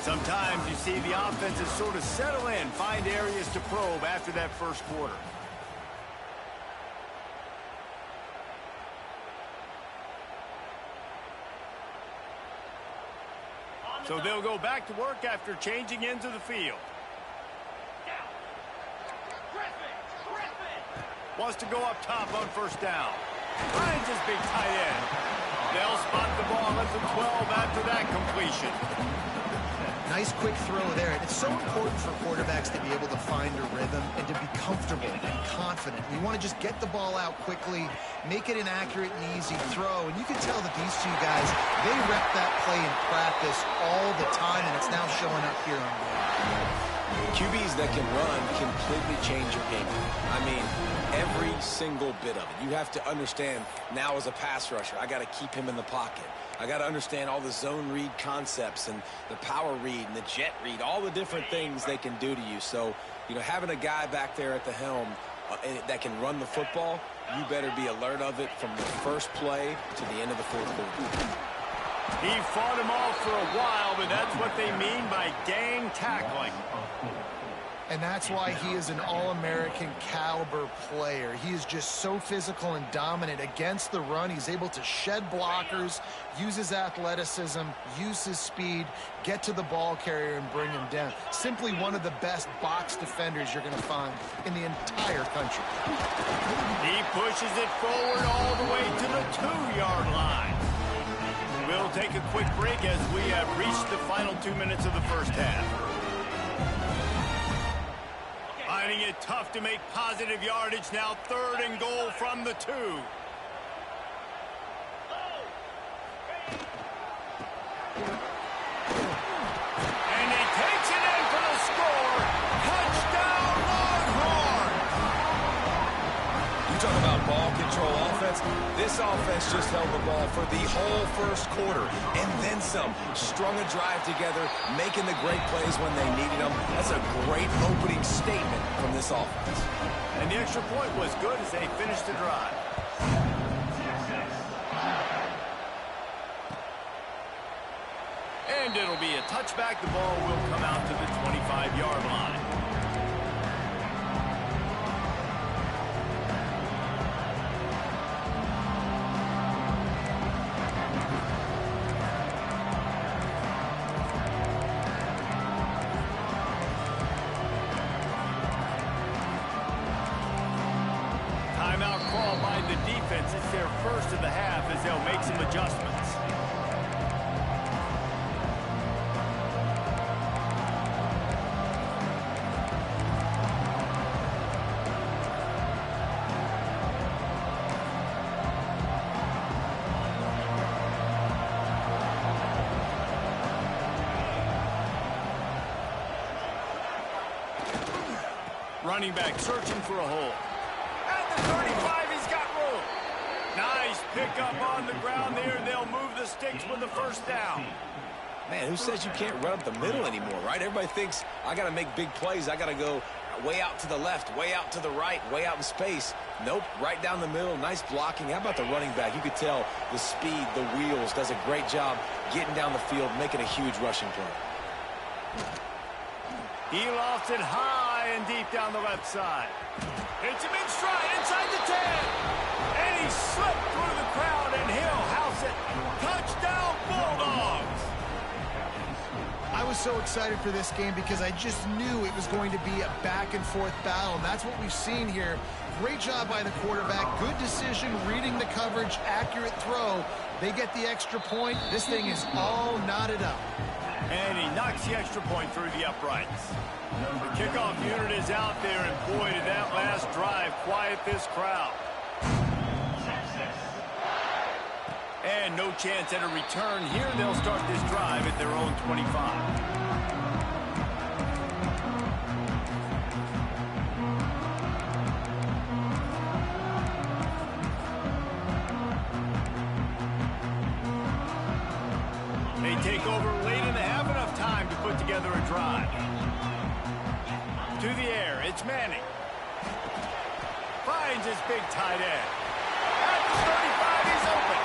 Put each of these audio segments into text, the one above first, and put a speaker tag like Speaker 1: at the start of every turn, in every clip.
Speaker 1: Sometimes you see the offenses sort of settle in, find areas to probe after that first quarter. So they'll go back to work after changing into the field. Wants to go up top on first down. Finds his big tight end. They'll spot the ball at the 12 after that completion.
Speaker 2: Nice quick throw there. It's so important for quarterbacks to be able to find a rhythm and to be comfortable and confident. You want to just get the ball out quickly, make it an accurate and easy throw. And you can tell that these two guys, they rep that play in practice all the time, and it's now showing up here on the
Speaker 3: QBs that can run completely change your game. I mean, every single bit of it. You have to understand now as a pass rusher, I got to keep him in the pocket. I got to understand all the zone read concepts and the power read and the jet read, all the different things they can do to you. So, you know, having a guy back there at the helm that can run the football, you better be alert of it from the first play to the end of the fourth quarter.
Speaker 1: He fought him off for a while, but that's what they mean by gang tackling.
Speaker 2: And that's why he is an all-American caliber player. He is just so physical and dominant against the run. He's able to shed blockers, use his athleticism, use his speed, get to the ball carrier and bring him down. Simply one of the best box defenders you're going to find in the entire country.
Speaker 1: He pushes it forward all the way to the 2-yard line. We'll take a quick break as we have reached the final 2 minutes of the first half. Finding it tough to make positive yardage now. 3rd and goal from the 2. And he takes it in for the score. Touchdown, Longhorn!
Speaker 3: You talk about ball control offense. This offense just held the ball for the whole first quarter and then some. Strung a drive together, making the great plays when they needed them. That's a great opening statement from this offense.
Speaker 1: And the extra point was good as they finished the drive. And it'll be a touchback. The ball will come out to the 25-yard line. Timeout called by the defense. It's their first of the half as they'll make some adjustments. Running back searching for a hole. At the 35, he's got room. Nice pickup on the ground there. They'll move the sticks with the first down.
Speaker 3: Man, who says you can't run up the middle anymore, right? Everybody thinks I got to make big plays. I got to go way out to the left, way out to the right, way out in space. Nope, right down the middle. Nice blocking. How about the running back? You could tell the speed, the wheels, does a great job getting down the field, making a huge rushing play.
Speaker 1: He lofts it high and deep down the left side. Hits him in stride inside the 10. And he slipped through the crowd, and he'll house it. Touchdown, Bulldogs!
Speaker 2: I was so excited for this game because I just knew it was going to be a back-and-forth battle, and that's what we've seen here. Great job by the quarterback. Good decision, reading the coverage, accurate throw. They get the extra point. This thing is all knotted up.
Speaker 1: And he knocks the extra point through the uprights. The kickoff unit is out there, and boy, did that last drive quiet this crowd. And no chance at a return here. They'll start this drive at their own 25. They take over late in the half, enough time to put together a drive. To the air, it's Manning. Finds his big tight end. At the 35, he's open.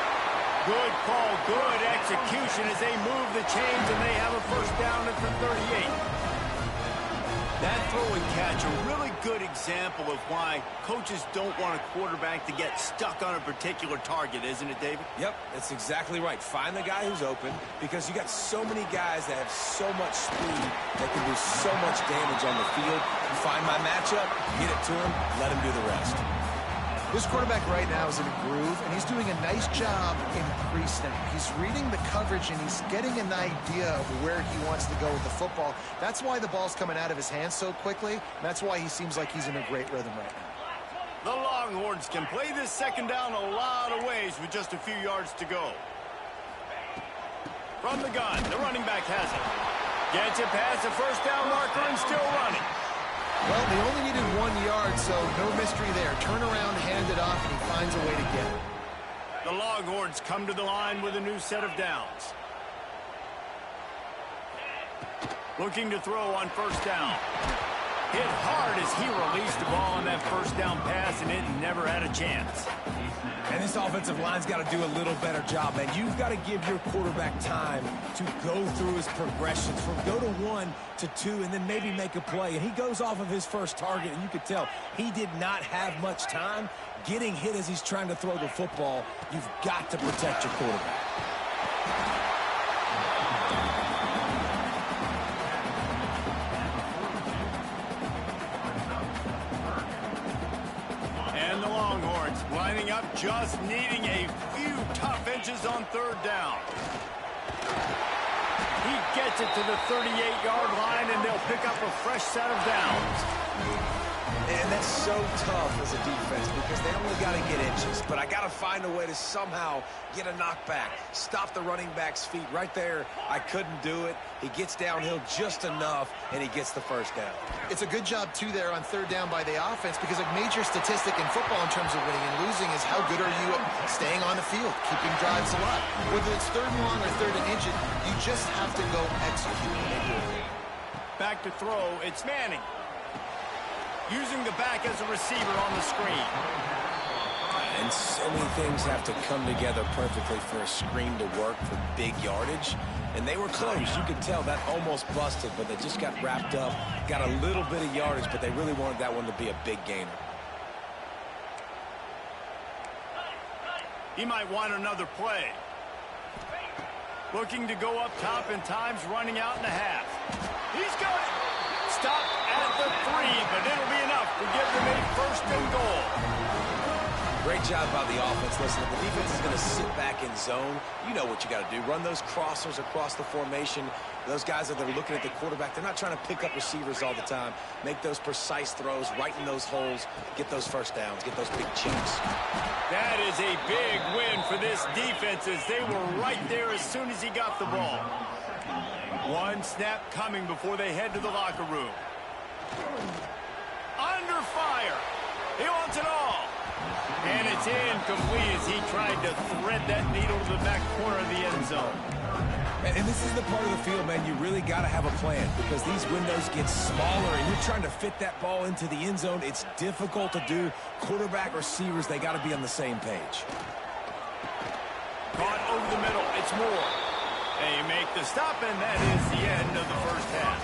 Speaker 1: Good call, good execution as they move the chains, and they have a first down at the 38. That throw and catch, a really good example of why coaches don't want a quarterback to get stuck on a particular target, isn't it, David?
Speaker 3: Yep, that's exactly right. Find the guy who's open, because you got so many guys that have so much speed that can do so much damage on the field. You find my matchup, get it to him, let him do the rest.
Speaker 2: This quarterback right now is in a groove, and he's doing a nice job in pre-snap. He's reading the coverage, and he's getting an idea of where he wants to go with the football. That's why the ball's coming out of his hands so quickly. That's why he seems like he's in a great rhythm right now.
Speaker 1: The Longhorns can play this second down a lot of ways with just a few yards to go. From the gun, the running back has it. Gets it past the first down marker and still running.
Speaker 2: Well, they only needed 1 yard, so no mystery there. Turn around, hand it off, and he finds a way to get it.
Speaker 1: The Longhorns come to the line with a new set of downs. Looking to throw on first down. Hit hard as he released the ball on that first down pass, and it never had a chance.
Speaker 3: And this offensive line's got to do a little better job, man. You've got to give your quarterback time to go through his progressions from go to 1 to 2 and then maybe make a play. And he goes off of his first target, and you could tell he did not have much time getting hit as he's trying to throw the football. You've got to protect your quarterback.
Speaker 1: Lining up, just needing a few tough inches on third down. He gets it to the 38-yard line, and they'll pick up a fresh set of downs.
Speaker 3: And that's so tough as a defense because they only got to get inches. But I got to find a way to somehow get a knockback, stop the running back's feet right there. I couldn't do it. He gets downhill just enough, and he gets the first down.
Speaker 2: It's a good job, too, there on third down by the offense because a major statistic in football in terms of winning and losing is how good are you at staying on the field, keeping drives alive. Whether it's third and long or third and inches, you just have to go execute when they do it.
Speaker 1: Back to throw, it's Manning. Using the back as a receiver on the screen.
Speaker 3: And so many things have to come together perfectly for a screen to work for big yardage. And they were close. You could tell that almost busted, but they just got wrapped up, got a little bit of yardage, but they really wanted that one to be a big gainer.
Speaker 1: He might want another play. Looking to go up top in times, running out in the half. He's got it. Stop at the 3, but it'll be enough to give them a first and goal.
Speaker 3: Great job by the offense. Listen, if the defense is going to sit back in zone, you know what you got to do. Run those crossers across the formation. Those guys that are looking at the quarterback, they're not trying to pick up receivers all the time. Make those precise throws, right in those holes, get those first downs, get those big chunks.
Speaker 1: That is a big win for this defense as they were right there as soon as he got the ball. One snap coming before they head to the locker room. Under fire. He wants it all. And it's incomplete as he tried to thread that needle to the back corner of the end zone.
Speaker 3: And this is the part of the field, man, you really got to have a plan because these windows get smaller and you're trying to fit that ball into the end zone. It's difficult to do. Quarterback, receivers, they got to be on the same page.
Speaker 1: Caught over the middle. It's Moore. They make the stop, and that is the end of the first half.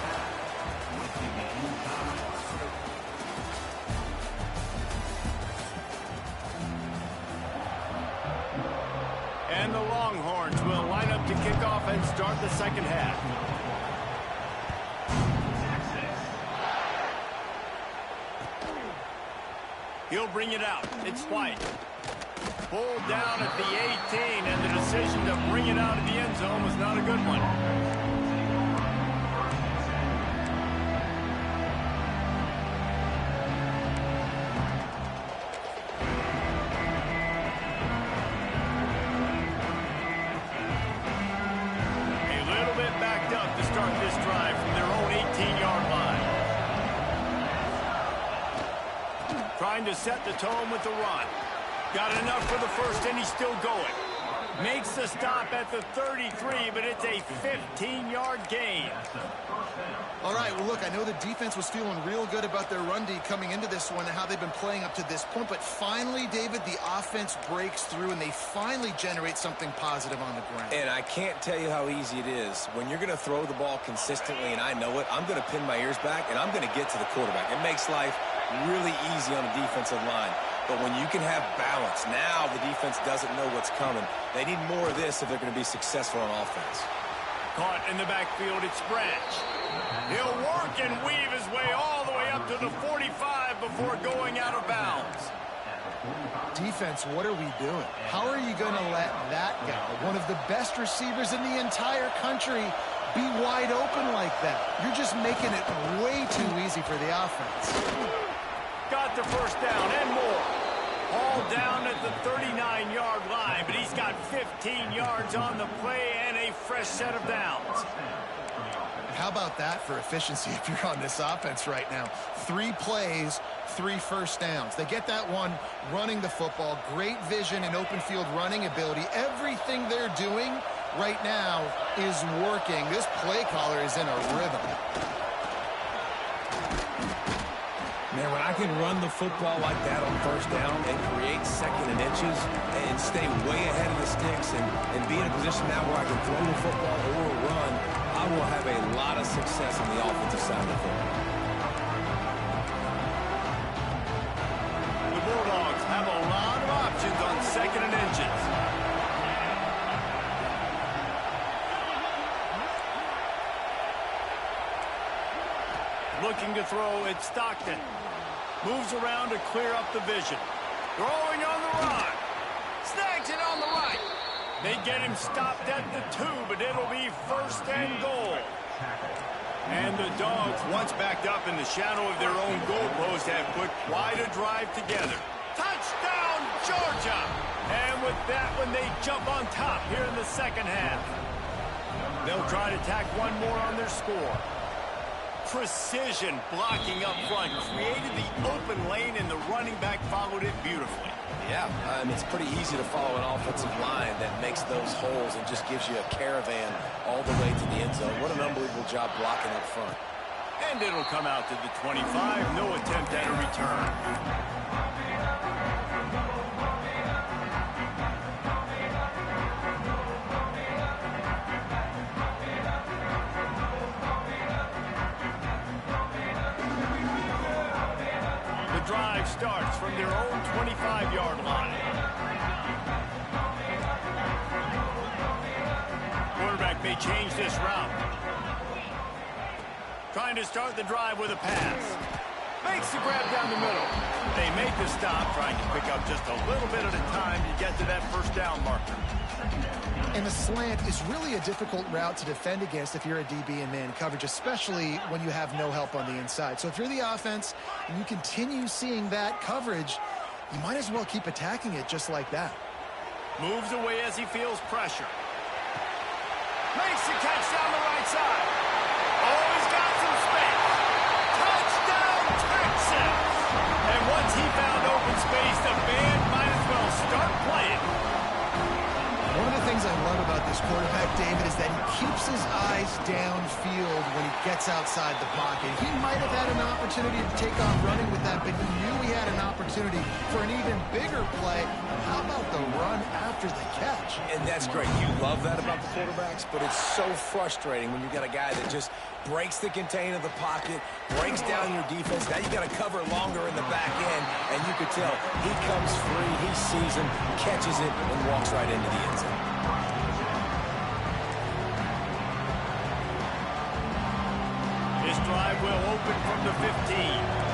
Speaker 1: And the Longhorns will line up to kick off and start the second half. He'll bring it out. It's White. Pulled down at the 18, and the decision to bring it out of the end zone was not a good one. A little bit backed up to start this drive from their own 18-yard line. Trying to set the tone with the run. Got enough for the first, and he's still going. Makes the stop at the 33, but it's a 15-yard gain.
Speaker 2: All right, well, look, I know the defense was feeling real good about their run D coming into this one and how they've been playing up to this point, but finally, David, the offense breaks through and they finally generate something positive on the ground.
Speaker 3: And I can't tell you how easy it is. When you're going to throw the ball consistently, and I know it, I'm going to pin my ears back, and I'm going to get to the quarterback. It makes life really easy on the defensive line. But when you can have balance, now the defense doesn't know what's coming. They need more of this if they're going to be successful on offense.
Speaker 1: Caught in the backfield, it's Branch. He'll work and weave his way all the way up to the 45 before going out of bounds.
Speaker 2: Defense, what are we doing? How are you going to let that guy, one of the best receivers in the entire country, be wide open like that? You're just making it way too easy for the offense.
Speaker 1: Got the first down and more. All down at the 39-yard line, but he's got 15 yards on the play and a fresh set of downs.
Speaker 2: How about that for efficiency if you're on this offense right now? 3 plays, 3 first downs. They get that one running the football, great vision and open field running ability. Everything they're doing right now is working. This play caller is in a rhythm.
Speaker 3: Man, when I can run the football like that on first down and create second and inches and stay way ahead of the sticks and be in a position now where I can throw the football or run, I will have a lot of success on the offensive side of the football.
Speaker 1: The Bulldogs have a lot of options on second and inches. Looking to throw, it's Stockton. Moves around to clear up the vision. Throwing on the run. Snags it on the right. They get him stopped at the 2, but it'll be first and goal. And the Dogs, once backed up in the shadow of their own goalpost, have put quite a drive together. Touchdown, Georgia! And with that one, they jump on top here in the second half. They'll try to tack one more on their score. Precision blocking up front, created the open lane, and the running back followed it beautifully.
Speaker 3: Yeah, it's pretty easy to follow an offensive line that makes those holes and just gives you a caravan all the way to the end zone. What an unbelievable job blocking up front.
Speaker 1: And it'll come out to the 25, no attempt at a return. Drive starts from their own 25-yard line. Quarterback may change this route. Trying to start the drive with a pass. Makes the grab down the middle. They make the stop, trying to pick up just a little bit at a time to get to that first down marker.
Speaker 2: And the slant is really a difficult route to defend against if you're a DB in man coverage, especially when you have no help on the inside. So if you're the offense and you continue seeing that coverage, you might as well keep attacking it just like that.
Speaker 1: Moves away as he feels pressure. Makes the catch down the right side. Oh, he's got some space. Touchdown, Texas! And once he found open space, the band might as well start playing.
Speaker 2: One of the things I love about this quarterback, David, is that he keeps his eyes downfield when he gets outside the pocket. He might have had an opportunity to take off running with that, but he knew he had an opportunity for an even bigger play. How about the run after the catch?
Speaker 3: And that's great. You love that about the quarterbacks, but it's so frustrating when you got a guy that just breaks the contain of the pocket, breaks down your defense. Now you got to cover longer in the back end, and you could tell he comes free, he sees him, catches it, and walks right into the end zone.
Speaker 1: This drive will open from the 15.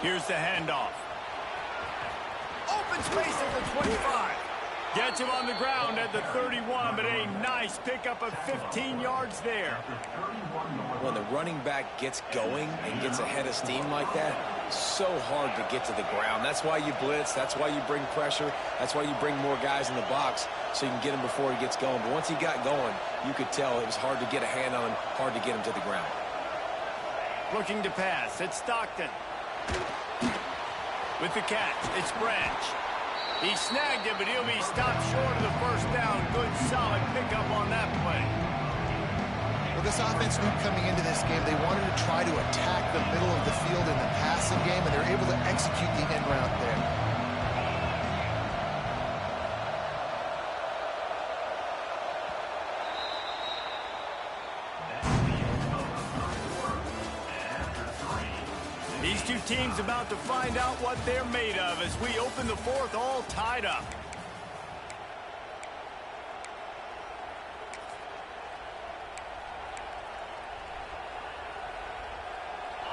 Speaker 1: Here's the handoff. Open space at the 25. Gets him on the ground at the 31, but a nice pickup of 15 yards there.
Speaker 3: When the running back gets going and gets ahead of steam like that, so hard to get to the ground. That's why you blitz. That's why you bring pressure. That's why you bring more guys in the box so you can get him before he gets going. But once he got going, you could tell it was hard to get a hand on him, hard to get him to the ground.
Speaker 1: Looking to pass. It's Stockton. With the catch, it's Branch. He snagged it, but he'll be stopped short of the first down. Good, solid pickup on that play.
Speaker 2: Well, this offense knew coming into this game they wanted to try to attack the middle of the field in the passing game, and they're able to execute the end route there.
Speaker 1: These two teams about to find out what they're made of as we open the fourth all tied up.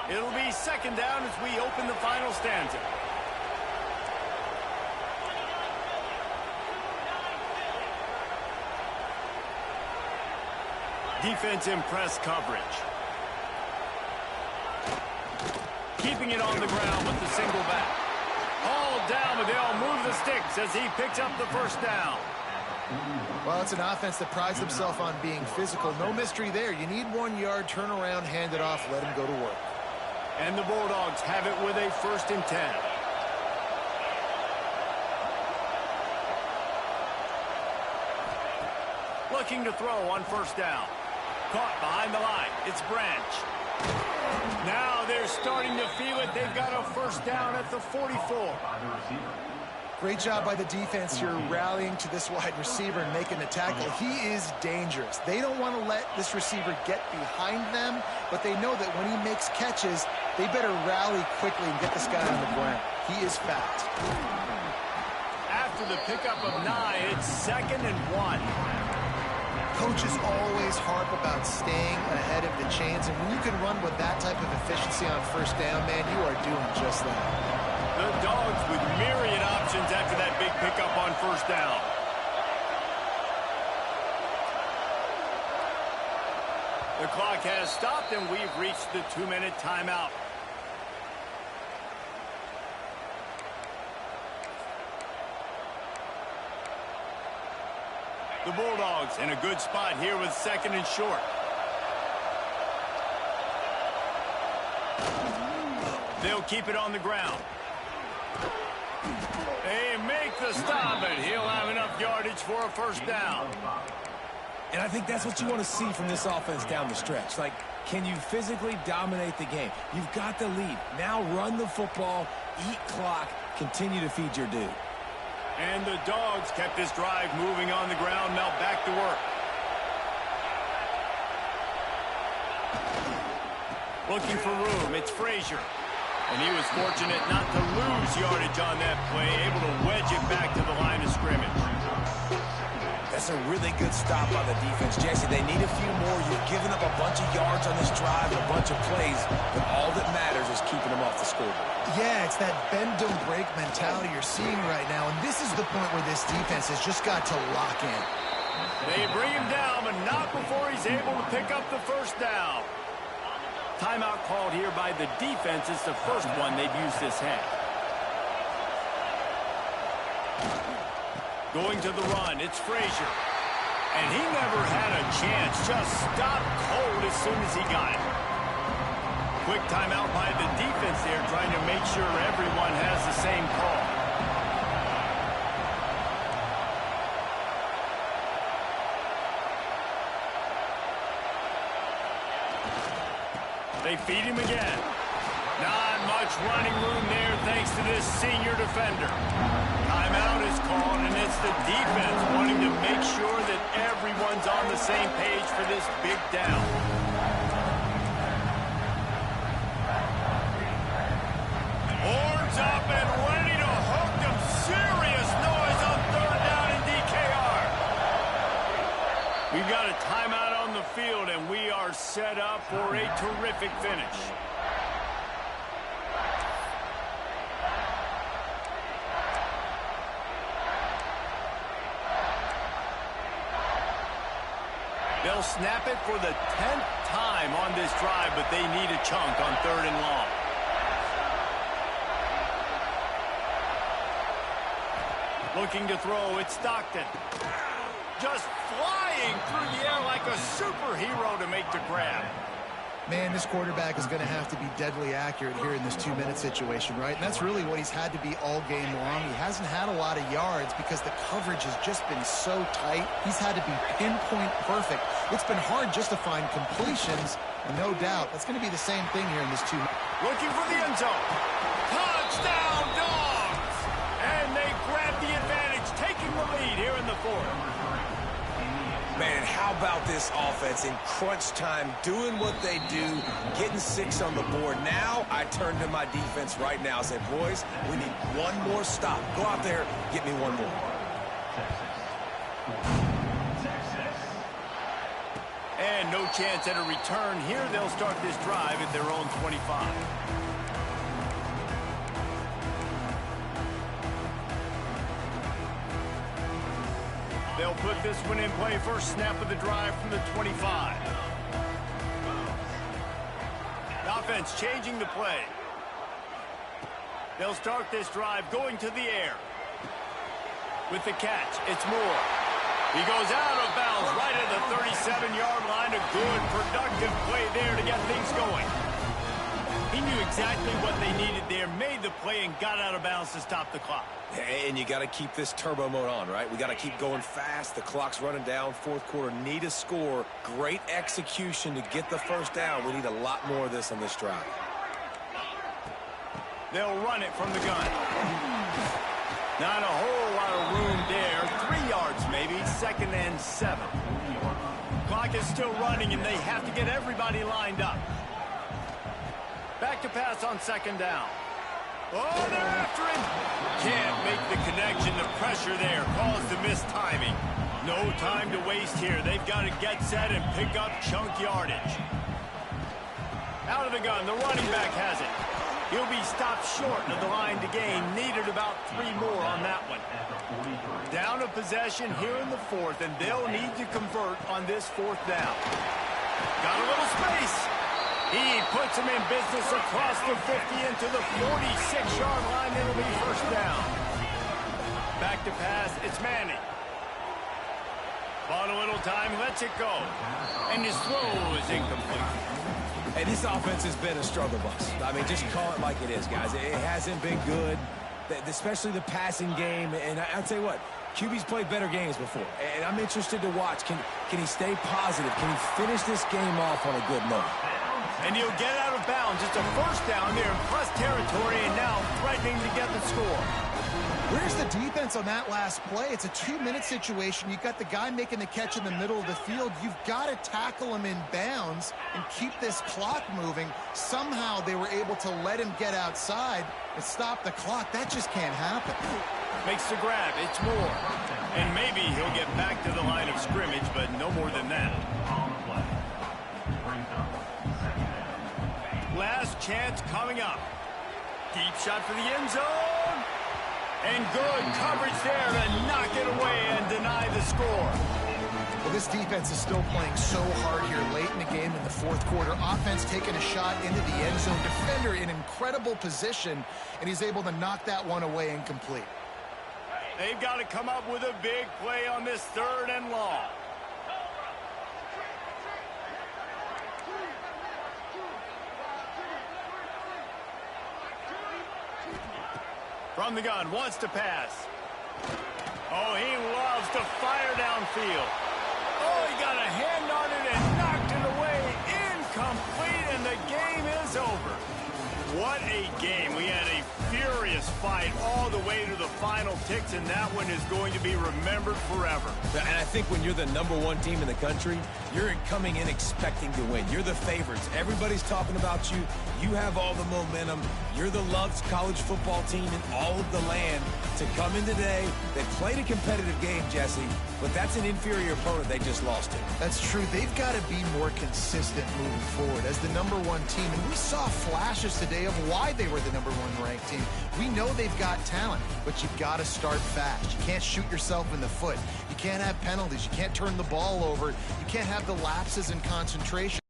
Speaker 1: It'll be second down as we open the final stanza. Defense in press coverage. Keeping it on the ground with the single back. Hauled down, but they'll move the sticks as he picks up the first down.
Speaker 2: Well, it's an offense that prides themselves on being physical. No mystery there. You need 1 yard, turn around, hand it off, let him go to work.
Speaker 1: And the Bulldogs have it with a 1st and 10. Looking to throw on first down. Caught behind the line. It's Branch. Now they're starting to feel it. They've got a first down at the 44.
Speaker 2: Great job by the defense here rallying to this wide receiver and making the tackle. He is dangerous. They don't want to let this receiver get behind them, but they know that when he makes catches, they better rally quickly and get this guy on the ground. He is fast.
Speaker 1: After the pickup of 9, it's 2nd and 1.
Speaker 2: Coaches always harp about staying ahead of the chains, and when you can run with that type of efficiency on first down, man, you are doing just that.
Speaker 1: The Dogs with myriad options after that big pickup on first down. The clock has stopped, and we've reached the 2-minute timeout. The Bulldogs in a good spot here with 2nd and short. They'll keep it on the ground. They make the stop, and he'll have enough yardage for a first down.
Speaker 4: And I think that's what you want to see from this offense down the stretch. Like, can you physically dominate the game? You've got the lead. Now run the football, eat clock, continue to feed your dude.
Speaker 1: And the Dogs kept this drive moving on the ground. Now back to work. Looking for room. It's Frazier. And he was fortunate not to lose yardage on that play, able to wedge it back to the line of scrimmage.
Speaker 4: That's a really good stop by the defense. Jesse, they need a few more. You've given up a bunch of yards on this drive and a bunch of plays, but all that matters is keeping them off the scoreboard.
Speaker 2: Yeah, it's that bend, don't break mentality you're seeing right now, and this is the point where this defense has just got to lock in.
Speaker 1: They bring him down, but not before he's able to pick up the first down. Timeout called here by the defense. It's the first one they've used this half. Going to the run, it's Frazier. And he never had a chance, just stopped cold as soon as he got it. Quick timeout by the defense there, trying to make sure everyone has the same call. They feed him again. Not much running room there thanks to this senior defender. Timeout is called, and it's the defense wanting to make sure that everyone's on the same page for this big down. Horns up and ready to hook them. Serious noise on 3rd down in DKR. We've got a timeout on the field, and we are set up for a terrific finish. They'll snap it for the 10th time on this drive, but they need a chunk on 3rd and long. Looking to throw, it's Stockton. Just flying through the air like a superhero to make the grab.
Speaker 2: Man, this quarterback is going to have to be deadly accurate here in this 2-minute situation, right? And that's really what he's had to be all game long. He hasn't had a lot of yards because the coverage has just been so tight. He's had to be pinpoint perfect. It's been hard just to find completions, and no doubt that's going to be the same thing here in this 2 minutes.
Speaker 1: Looking for the end zone. Touchdown, Dogs! And they grab the advantage, taking the lead here in the fourth.
Speaker 3: Man, how about this offense in crunch time, doing what they do, getting 6 on the board. Now I turn to my defense right now and say, boys, we need one more stop. Go out there, get me one more.
Speaker 1: And no chance at a return here. They'll start this drive at their own 25. They'll put this one in play. First snap of the drive from the 25. The offense changing the play. They'll start this drive going to the air. With the catch, it's Moore. He goes out of bounds right at the 37-yard line. A good, productive play there to get things going. He knew exactly what they needed there, made the play, and got out of bounds to stop the clock.
Speaker 3: And you got to keep this turbo mode on, right? We got to keep going fast. The clock's running down. Fourth quarter, need a score. Great execution to get the first down. We need a lot more of this on this drive.
Speaker 1: They'll run it from the gun. Not a whole lot of room there. 3 yards maybe. 2nd and 7. Clock is still running, and they have to get everybody lined up. Back to pass on 2nd down. Oh, they're after him. Can't make the connection. The pressure there caused the missed timing. No time to waste here. They've got to get set and pick up chunk yardage. Out of the gun, the running back has it. He'll be stopped short of the line to gain. Needed about 3 more on that one. Down a possession here in the fourth, and they'll need to convert on this 4th down. Got a little space. He puts him in business across the 50 into the 46-yard line. It'll be first down. Back to pass. It's Manning. Bought a little time, lets it go. And his throw is incomplete.
Speaker 4: Hey, this offense has been a struggle bus. I mean, just call it like it is, guys. It hasn't been good, especially the passing game. And I'll tell you what, QB's played better games before. And I'm interested to watch. Can he stay positive? Can he finish this game off on a good note?
Speaker 1: And he'll get out of bounds. It's a first down there in plus territory, and now threatening to get the score.
Speaker 2: Where's the defense on that last play? It's a 2-minute situation. You've got the guy making the catch in the middle of the field. You've got to tackle him in bounds and keep this clock moving. Somehow they were able to let him get outside and stop the clock. That just can't happen.
Speaker 1: Makes the grab. It's Moore. And maybe he'll get back to the line of scrimmage, but no more than that. Last chance coming up. Deep shot for the end zone. And good coverage there to knock it away and deny the score.
Speaker 2: Well, this defense is still playing so hard here late in the game in the 4th quarter. Offense taking a shot into the end zone. Defender in incredible position, and he's able to knock that one away incomplete.
Speaker 1: They've got to come up with a big play on this 3rd and long. From the gun, wants to pass. Oh, he loves to fire downfield. Oh, he got a hand on it and knocked it away. Incomplete, and the game is over. What a game. We had a furious fight all the way to the final ticks, and that one is going to be remembered forever.
Speaker 4: And I think when you're the #1 team in the country, you're coming in expecting to win. You're the favorites. Everybody's talking about you. You have all the momentum. You're the loved college football team in all of the land. To come in today, they played a competitive game, Jesse, but that's an inferior opponent they just lost to.
Speaker 2: That's true. They've got to be more consistent moving forward as the #1 team. And we saw flashes today of why they were the #1 ranked team. We know they've got talent, but you've got to start fast. You can't shoot yourself in the foot. You can't have penalties. You can't turn the ball over. You can't have the lapses in concentration.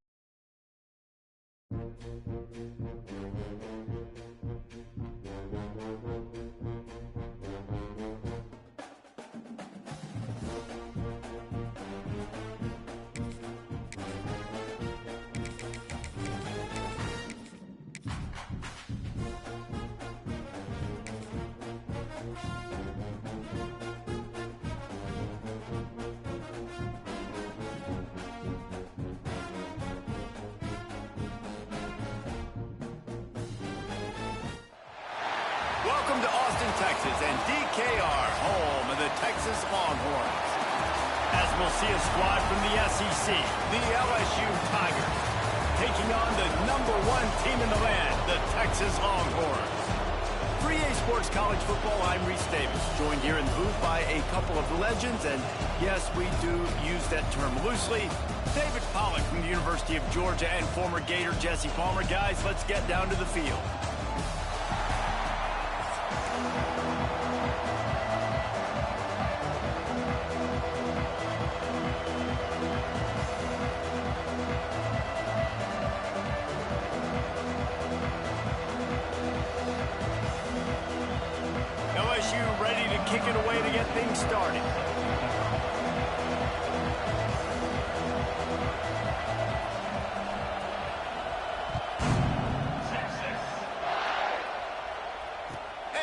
Speaker 1: Welcome to Austin, Texas, and DKR, home of the Texas Longhorns. As we'll see a squad from the SEC, the LSU Tigers, taking on the #1 team in the land, the Texas Longhorns. For EA Sports College Football, I'm Reese Davis, joined here in the booth by a couple of legends, and yes, we do use that term loosely. David Pollack from the University of Georgia and former Gator Jesse Palmer. Guys, let's get down to the field. LSU ready to kick it away to get things started.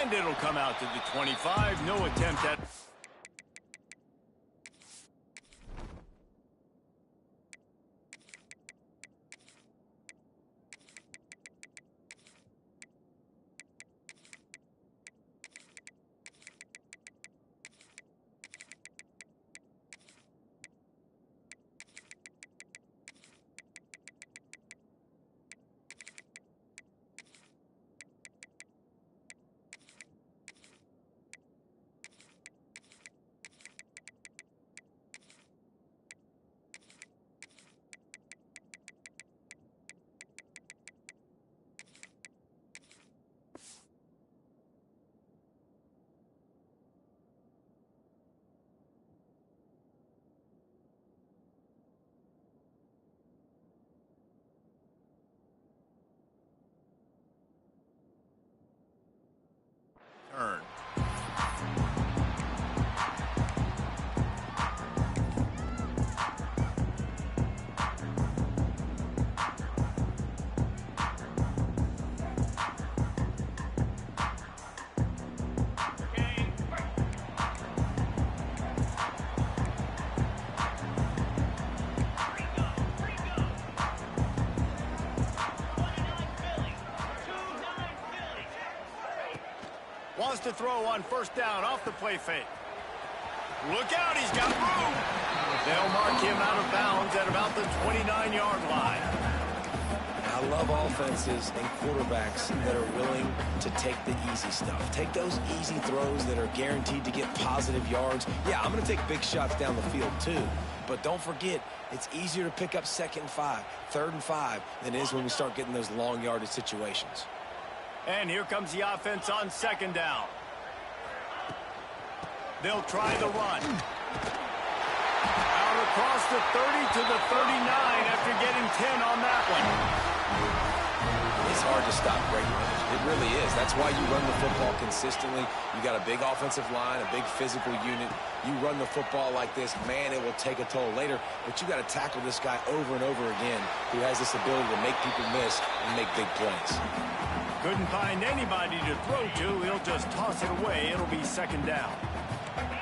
Speaker 1: And it'll come out to the 25. No attempt at... turn. Wants to throw on first down off the play fake. Look out, he's got room. They'll mark him out of bounds at about the 29-yard line.
Speaker 3: I love offenses and quarterbacks that are willing to take the easy stuff. Take those easy throws that are guaranteed to get positive yards. Yeah, I'm going to take big shots down the field too. But don't forget, it's easier to pick up 2nd and 5, 3rd and 5 than it is when we start getting those long yardage situations.
Speaker 1: And here comes the offense on 2nd down. They'll try the run. Out across the 30 to the 39 after getting 10 on that one.
Speaker 3: It's hard to stop great runners. It really is. That's why you run the football consistently. You got a big offensive line, a big physical unit. You run the football like this, man, it will take a toll later. But you got to tackle this guy over and over again who has this ability to make people miss and make big plays.
Speaker 1: Couldn't find anybody to throw to. He'll just toss it away. It'll be 2nd down.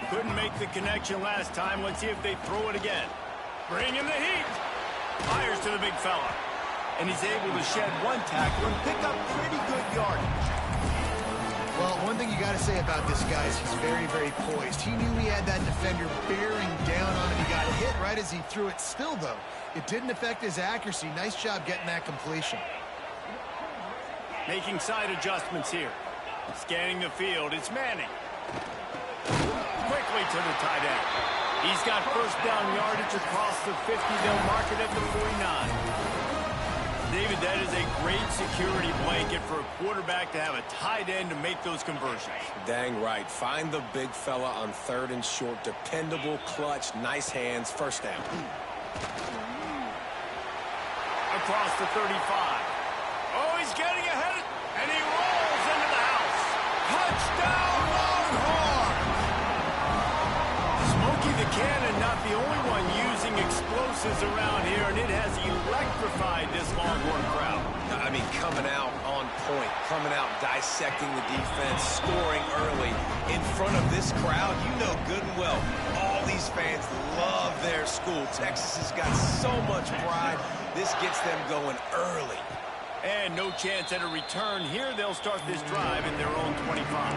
Speaker 1: Couldn't make the connection last time. Let's see if they throw it again. Bring in the heat. Fires to the big fella. And he's able to shed one tackle and pick up pretty good yardage.
Speaker 2: Well, one thing you got to say about this guy is he's very, very poised. He knew he had that defender bearing down on him. He got hit right as he threw it. Still, though, it didn't affect his accuracy. Nice job getting that completion.
Speaker 1: Making side adjustments here. Scanning the field, it's Manning. Quickly to the tight end. He's got first down yardage across the 50. They'll mark it at the 49. David, that is a great security blanket for a quarterback to have a tight end to make those conversions.
Speaker 3: Dang right. Find the big fella on 3rd and short. Dependable, clutch, nice hands, first down.
Speaker 1: Across the 35. Oh, he's getting ahead, and he rolls into the house. Touchdown, Longhorns! Smokey the Cannon, not the only one using explosives around here, and it has electrified this Longhorn crowd.
Speaker 3: I mean, coming out on point, coming out dissecting the defense, scoring early in front of this crowd. You know good and well, all these fans love their school. Texas has got so much pride. This gets them going early.
Speaker 1: And no chance at a return here. They'll start this drive at their own 25.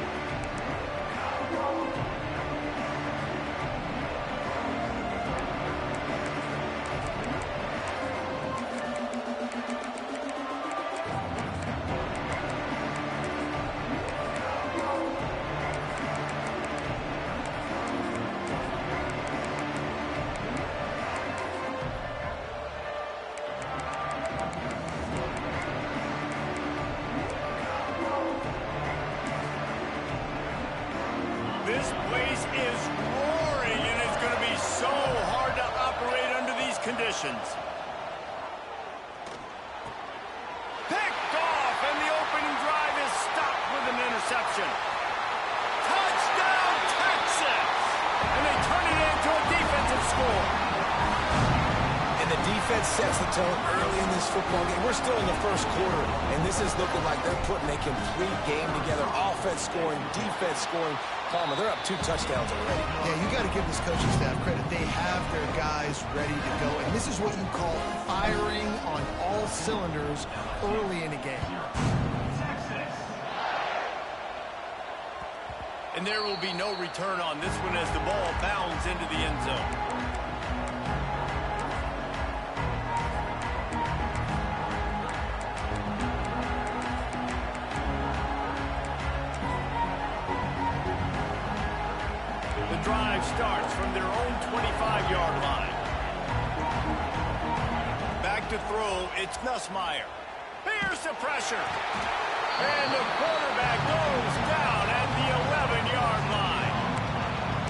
Speaker 1: This place is roaring, and it's going to be so hard to operate under these conditions. Picked off, and the opening drive is stopped with an interception. Touchdown, Texas! And they turn it into a defensive score.
Speaker 4: And the defense sets the tone early in this football game. We're still in the first quarter, and this is looking like they're putting a complete game together. Offense scoring, defense scoring. Palmer, they're up 2 touchdowns already.
Speaker 2: Yeah, you got to give this coaching staff credit. They have their guys ready to go, and this is what you call firing on all cylinders early in a game.
Speaker 1: And there will be no return on this one as the ball bounds into the end zone. Drive starts from their own 25-yard line. Back to throw, it's Nussmeier. Here's the pressure. And the quarterback goes down at the 11-yard line.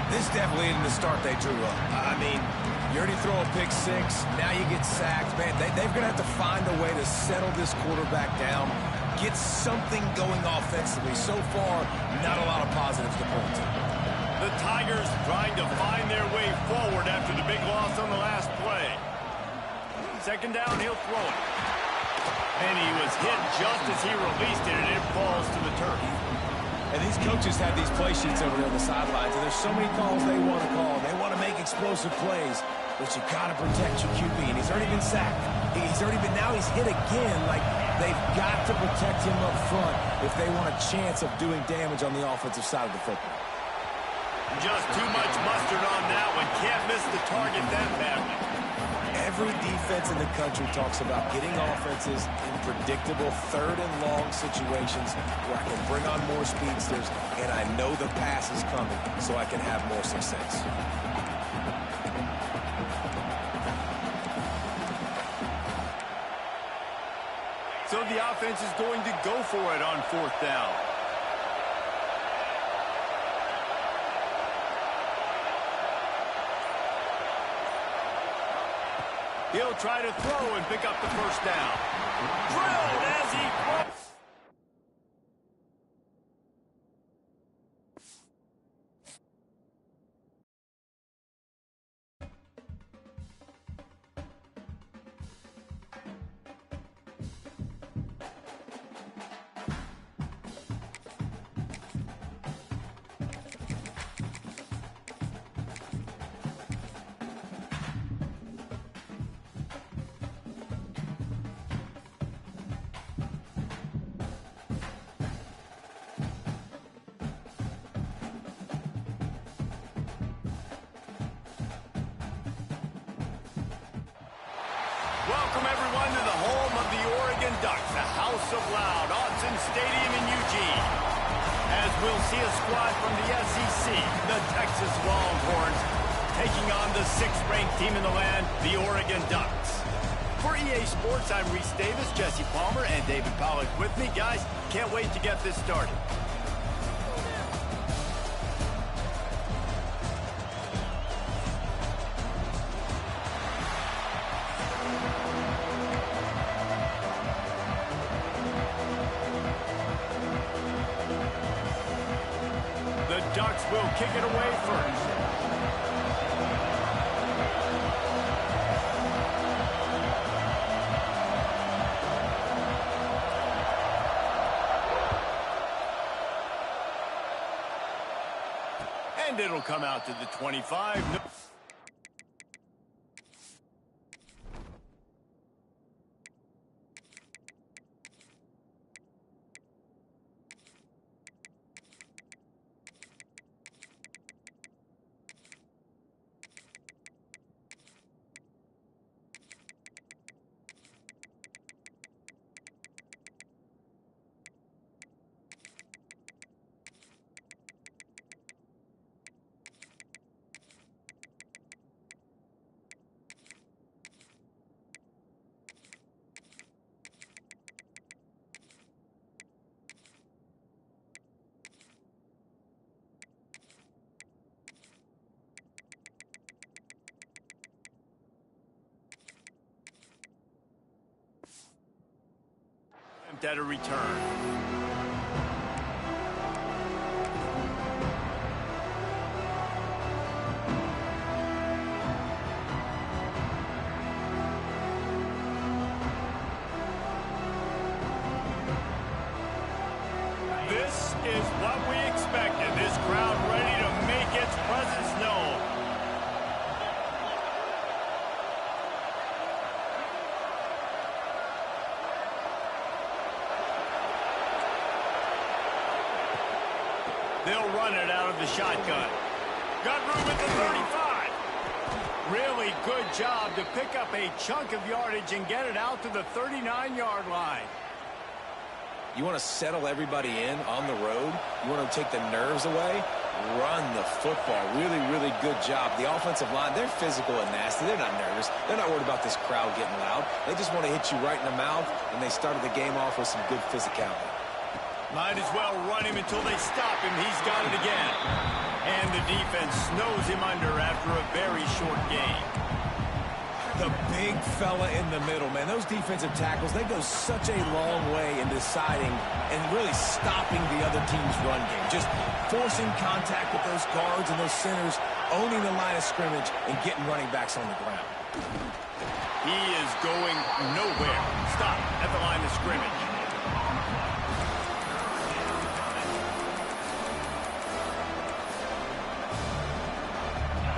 Speaker 4: This definitely isn't the start they drew up. I mean, you already throw a pick 6, now you get sacked. Man, they're going to have to find a way to settle this quarterback down, get something going offensively. So far, not a lot of positives to point to.
Speaker 1: The Tigers trying to find their way forward after the big loss on the last play. Second down, he'll throw it. And he was hit just as he released it, and it falls to the turf.
Speaker 4: And these coaches have these play sheets over there on the sidelines, and there's so many calls they want to call. They want to make explosive plays, but you got to protect your QB, and he's already been sacked. Now he's hit again. Like, they've got to protect him up front if they want a chance of doing damage on the offensive side of the football.
Speaker 1: Just too much mustard on that one. Can't miss the target that badly.
Speaker 4: Every defense in the country talks about getting offenses in predictable third and long situations where I can bring on more speedsters and I know the pass is coming so I can have more success.
Speaker 1: So the offense is going to go for it on 4th down. He'll try to throw and pick up the first down. Drilled as he throws. Welcome, everyone, to the home of the Oregon Ducks, the House of Loud, Autzen Stadium in Eugene. As we'll see a squad from the SEC, the Texas Longhorns, taking on the 6th-ranked team in the land, the Oregon Ducks. For EA Sports, I'm Reese Davis, Jesse Palmer, and David Pollack with me. Guys, can't wait to get this started. The Ducks will kick it away first. And it'll come out to the 25. attempt at a return. This is what we expected. This crowd ready to make its presence known. They'll run it out of the shotgun. Got room at the 35. Really good job to pick up a chunk of yardage and get it out to the 39-yard line.
Speaker 3: You want to settle everybody in on the road? You want to take the nerves away? Run the football. Really, really good job. The offensive line, they're physical and nasty. They're not nervous. They're not worried about this crowd getting loud. They just want to hit you right in the mouth, and they started the game off with some good physicality.
Speaker 1: Might as well run him until they stop him. He's got it again. And the defense snows him under after a very short game.
Speaker 4: The big fella in the middle, man. Those defensive tackles, they go such a long way in deciding and really stopping the other team's run game. Just forcing contact with those guards and those centers, owning the line of scrimmage, and getting running backs on the ground.
Speaker 1: He is going nowhere. Stop at the line of scrimmage.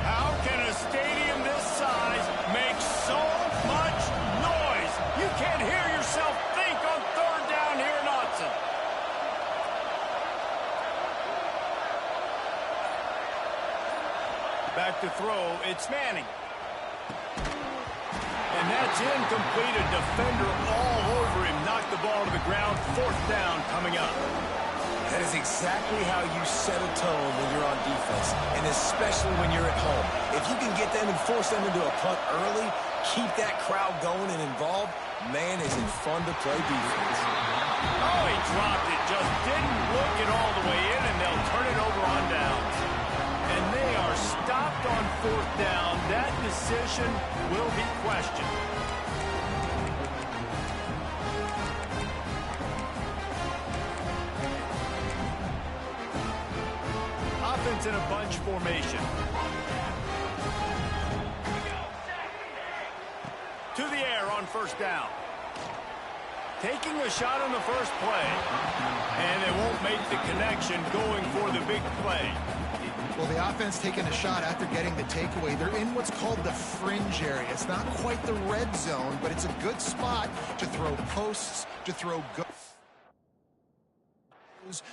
Speaker 1: How can a stadium this size make so much noise? You can't hear yourself think on third down here in Autzen. Back to throw, it's Manning. And that's incomplete. A defender all over him. Knocked the ball to the ground. Fourth down coming up.
Speaker 4: That is exactly how you set a tone when you're on defense, and especially when you're at home. If you can get them and force them into a punt early, keep that crowd going and involved, man, is it fun to play defense.
Speaker 1: Oh, he dropped it. Just didn't look it all the way in, and they'll turn it over on downs. And they are stopped on fourth down. That decision will be questioned. Offense in a bunch formation. To the air on first down. Taking a shot on the first play. And they won't make the connection going for the big play.
Speaker 2: Well, the offense taking a shot after getting the takeaway. They're in what's called the fringe area. It's not quite the red zone, but it's a good spot to throw posts, to throw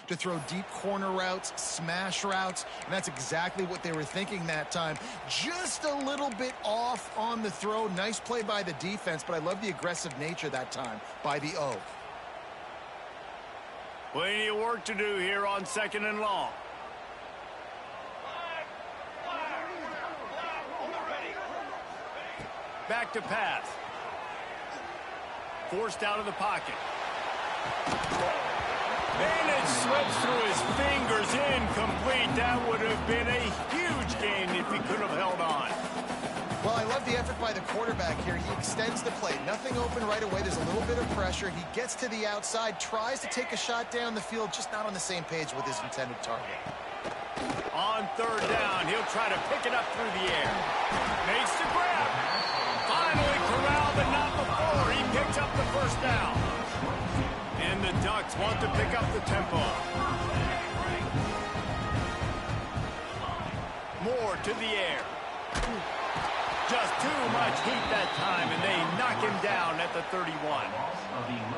Speaker 2: to throw deep corner routes, smash routes, and that's exactly what they were thinking that time. Just a little bit off on the throw. Nice play by the defense, but I love the aggressive nature that time by the O.
Speaker 1: Plenty of work to do here on second and long. Back to pass. Forced out of the pocket. And it slips through his fingers, incomplete. That would have been a huge gain if he could have held on.
Speaker 2: Well, I love the effort by the quarterback here. He extends the play. Nothing open right away. There's a little bit of pressure. He gets to the outside, tries to take a shot down the field, just not on the same page with his intended target.
Speaker 1: On third down, he'll try to pick it up through the air. Makes the grab. Finally corralled, but not before. He picks up the first down. And the Ducks want to pick up the tempo. Moore to the air. Just too much heat that time, and they knock him down at the 31.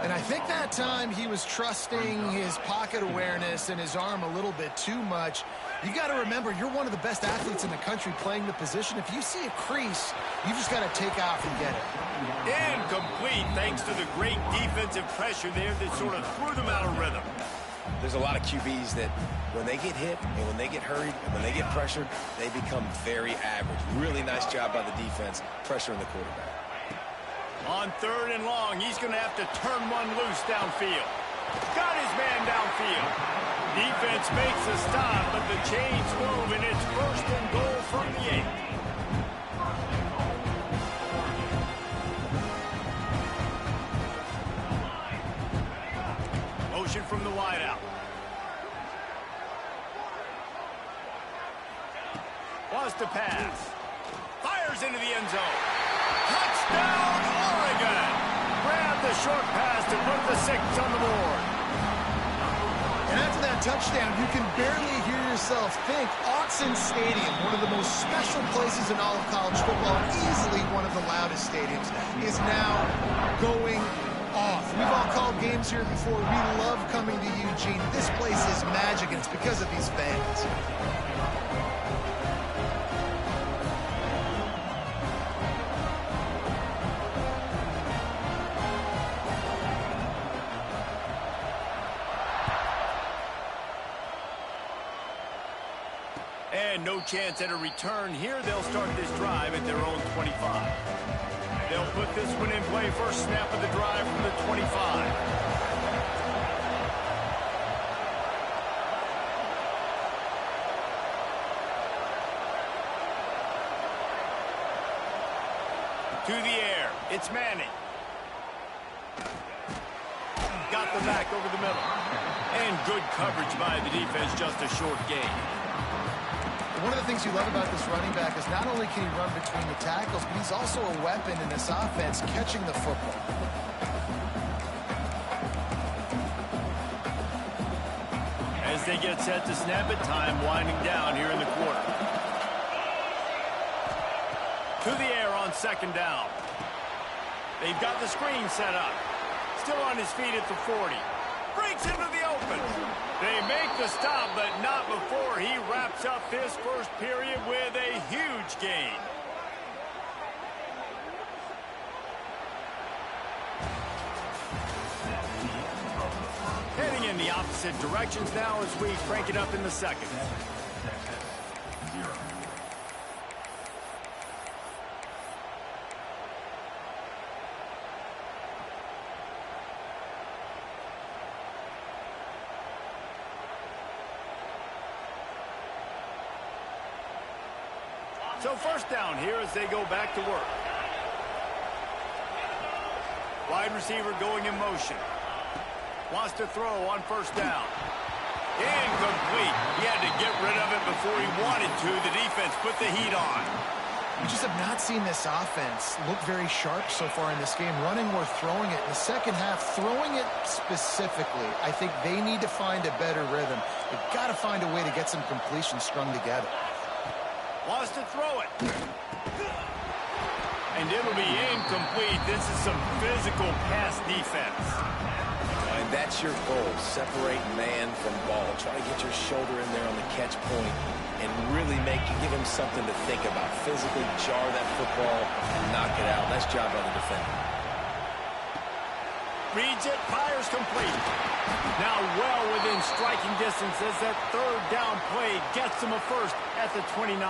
Speaker 2: And I think that time he was trusting his pocket awareness and his arm a little bit too much. You got to remember, you're one of the best athletes in the country playing the position. If you see a crease, you just got to take off and get it.
Speaker 1: Incomplete, thanks to the great defensive pressure there that sort of threw them out of rhythm.
Speaker 3: There's a lot of QBs that when they get hit and when they get hurried and when they get pressured, they become very average. Really nice job by the defense, pressuring the quarterback.
Speaker 1: On third and long, he's going to have to turn one loose downfield. Got his man downfield. Defense makes a stop, but the chains move, and it's first and goal from the 8. motion from the wideout. Wants to pass. Fires into the end zone. Touchdown, Oregon! Grab the short pass to put the 6 on the board.
Speaker 2: And after that touchdown, you can barely hear yourself think. Autzen Stadium, one of the most special places in all of college football, easily one of the loudest stadiums, is now going off. We've all called games here before. We love coming to Eugene. This place is magic, and it's because of these fans.
Speaker 1: And no chance at a return here. They'll start this drive at their own 25. They'll put this one in play. First snap of the drive from the 25. To the air. It's Manning. Got the back over the middle. And good coverage by the defense, just a short gain.
Speaker 2: One of the things you love about this running back is not only can he run between the tackles, but he's also a weapon in this offense, catching the football.
Speaker 1: As they get set to snap it, time winding down here in the quarter. To the air on second down. They've got the screen set up. Still on his feet at the 40. Breaks into the open. They make the stop, but not before he wraps up this first period with a huge gain. Heading in the opposite directions now as we crank it up in the second. So first down here as they go back to work. Wide receiver going in motion. Wants to throw on first down. Incomplete. He had to get rid of it before he wanted to. The defense put the heat on.
Speaker 2: We just have not seen this offense look very sharp so far in this game, running or throwing it. In the second half, throwing it specifically, I think they need to find a better rhythm. They've got to find a way to get some completion strung together.
Speaker 1: Wants to throw it. And it'll be incomplete. This is some physical pass defense.
Speaker 3: And that's your goal. Separate man from ball. Try to get your shoulder in there on the catch point and really give him something to think about. Physically jar that football and knock it out. Nice job by the defender.
Speaker 1: Reads it, fires complete. Now well within striking distance as that third down play gets him a first at the 29.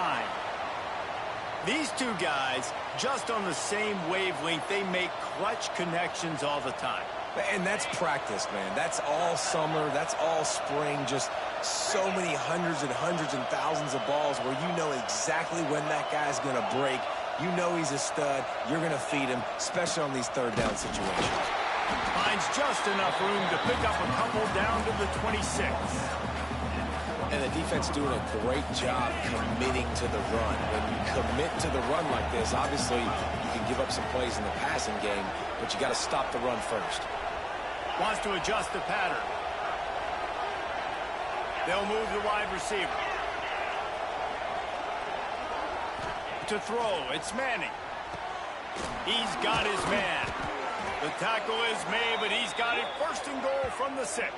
Speaker 1: These two guys, just on the same wavelength, they make clutch connections all the time.
Speaker 3: And that's practice, man. That's all summer. That's all spring. Just so many hundreds and thousands of balls where you know exactly when that guy's going to break. You know he's a stud. You're going to feed him, especially on these third down situations.
Speaker 1: Finds just enough room to pick up a couple down to the 26.
Speaker 3: And the defense doing a great job committing to the run. When you commit to the run like this, obviously you can give up some plays in the passing game, but you got to stop the run first.
Speaker 1: Wants to adjust the pattern. They'll move the wide receiver. To throw, it's Manning. He's got his man. The tackle is made, but he's got it first and goal from the 6.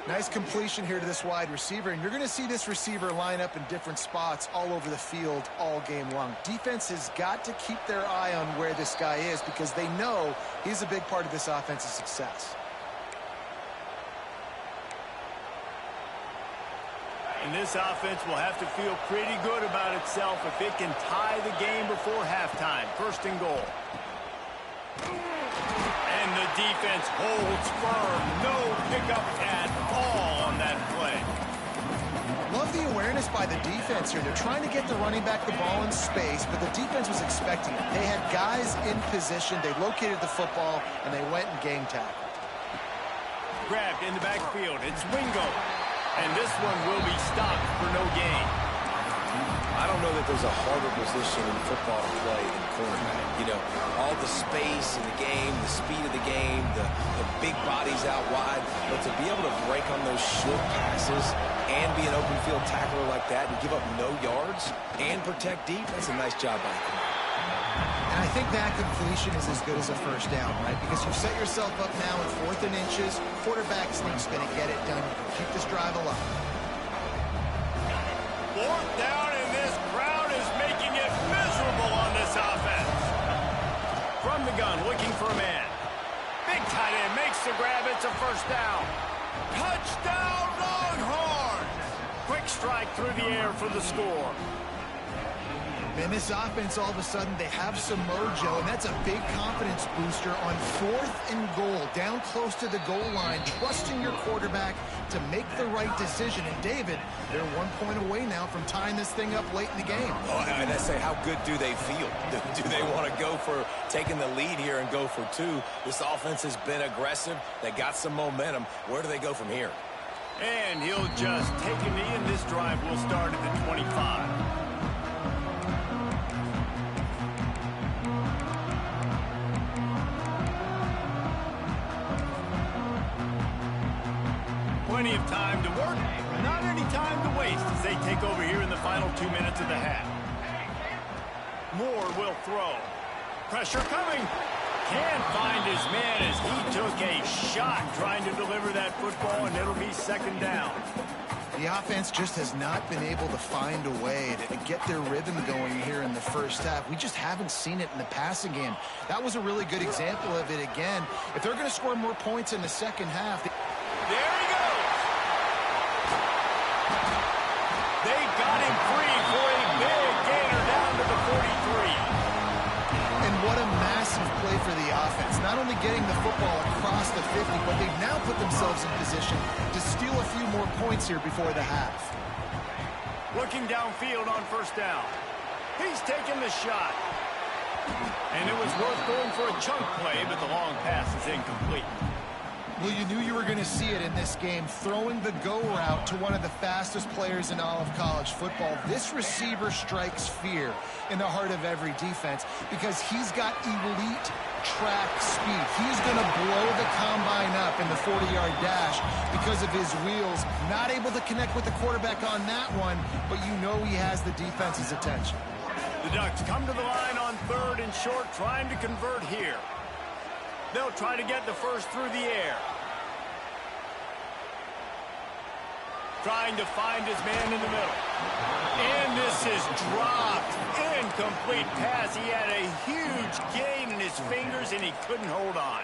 Speaker 2: Nice completion here to this wide receiver, and you're going to see this receiver line up in different spots all over the field all game long. Defense has got to keep their eye on where this guy is because they know he's a big part of this offense's success.
Speaker 1: And this offense will have to feel pretty good about itself if it can tie the game before halftime. First and goal. And the defense holds firm. No pickup at all on that play.
Speaker 2: Love the awareness by the defense here. They're trying to get the running back the ball in space, but the defense was expecting it. They had guys in position. They located the football, and they went and game tackled.
Speaker 1: grabbed in the backfield. It's Wingo. And this one will be stopped for no gain.
Speaker 3: I don't know that there's a harder position in football to play than cornerback. You know, all the space in the game, the speed of the game, the big bodies out wide. But to be able to break on those short passes and be an open field tackler like that and give up no yards and protect deep, that's a nice job by the corner.
Speaker 2: And I think that completion is as good as a first down, right? Because you've set yourself up now with 4th and inches. Quarterback sneak's going to get it done. Keep this drive alive.
Speaker 1: 4th down, and this crowd is making it miserable on this offense. From the gun, looking for a man. Big tight end makes the grab. It's a first down. Touchdown, Longhorns! Quick strike through the air for the score.
Speaker 2: And this offense, all of a sudden, they have some mojo, and that's a big confidence booster on 4th and goal, down close to the goal line, trusting your quarterback to make the right decision. And, David, they're 1 point away now from tying this thing up late in the game.
Speaker 3: Oh, and I say, how good do they feel? Do they want to go for taking the lead here and go for 2? This offense has been aggressive. They got some momentum. Where do they go from here?
Speaker 1: And he'll just take a knee, and this drive will start at the 25. Plenty of time to work, not any time to waste as they take over here in the final 2 minutes of the half. Moore will throw. Pressure coming. Can't find his man as he took a shot trying to deliver that football, and it'll be 2nd down.
Speaker 2: The offense just has not been able to find a way to get their rhythm going here in the first half. We just haven't seen it in the passing game. That was a really good example of it again. If they're going to score more points in the second half...
Speaker 1: There he goes. They got him free for a big gainer down to the 43.
Speaker 2: And what a massive play for the offense. Not only getting the football across the 50, but they've now put themselves in position to steal a few more points here before the half.
Speaker 1: Looking downfield on 1st down. He's taking the shot. And it was worth going for a chunk play, but the long pass is incomplete.
Speaker 2: Well, you knew you were going to see it in this game, throwing the go route to one of the fastest players in all of college football. This receiver strikes fear in the heart of every defense because he's got elite track speed. He's going to blow the combine up in the 40-yard dash because of his wheels. Not able to connect with the quarterback on that one, but you know he has the defense's attention.
Speaker 1: The Ducks come to the line on 3rd and short, trying to convert here. They'll try to get the first through the air. Trying to find his man in the middle. And this is dropped. Incomplete pass. He had a huge gain in his fingers, and he couldn't hold on.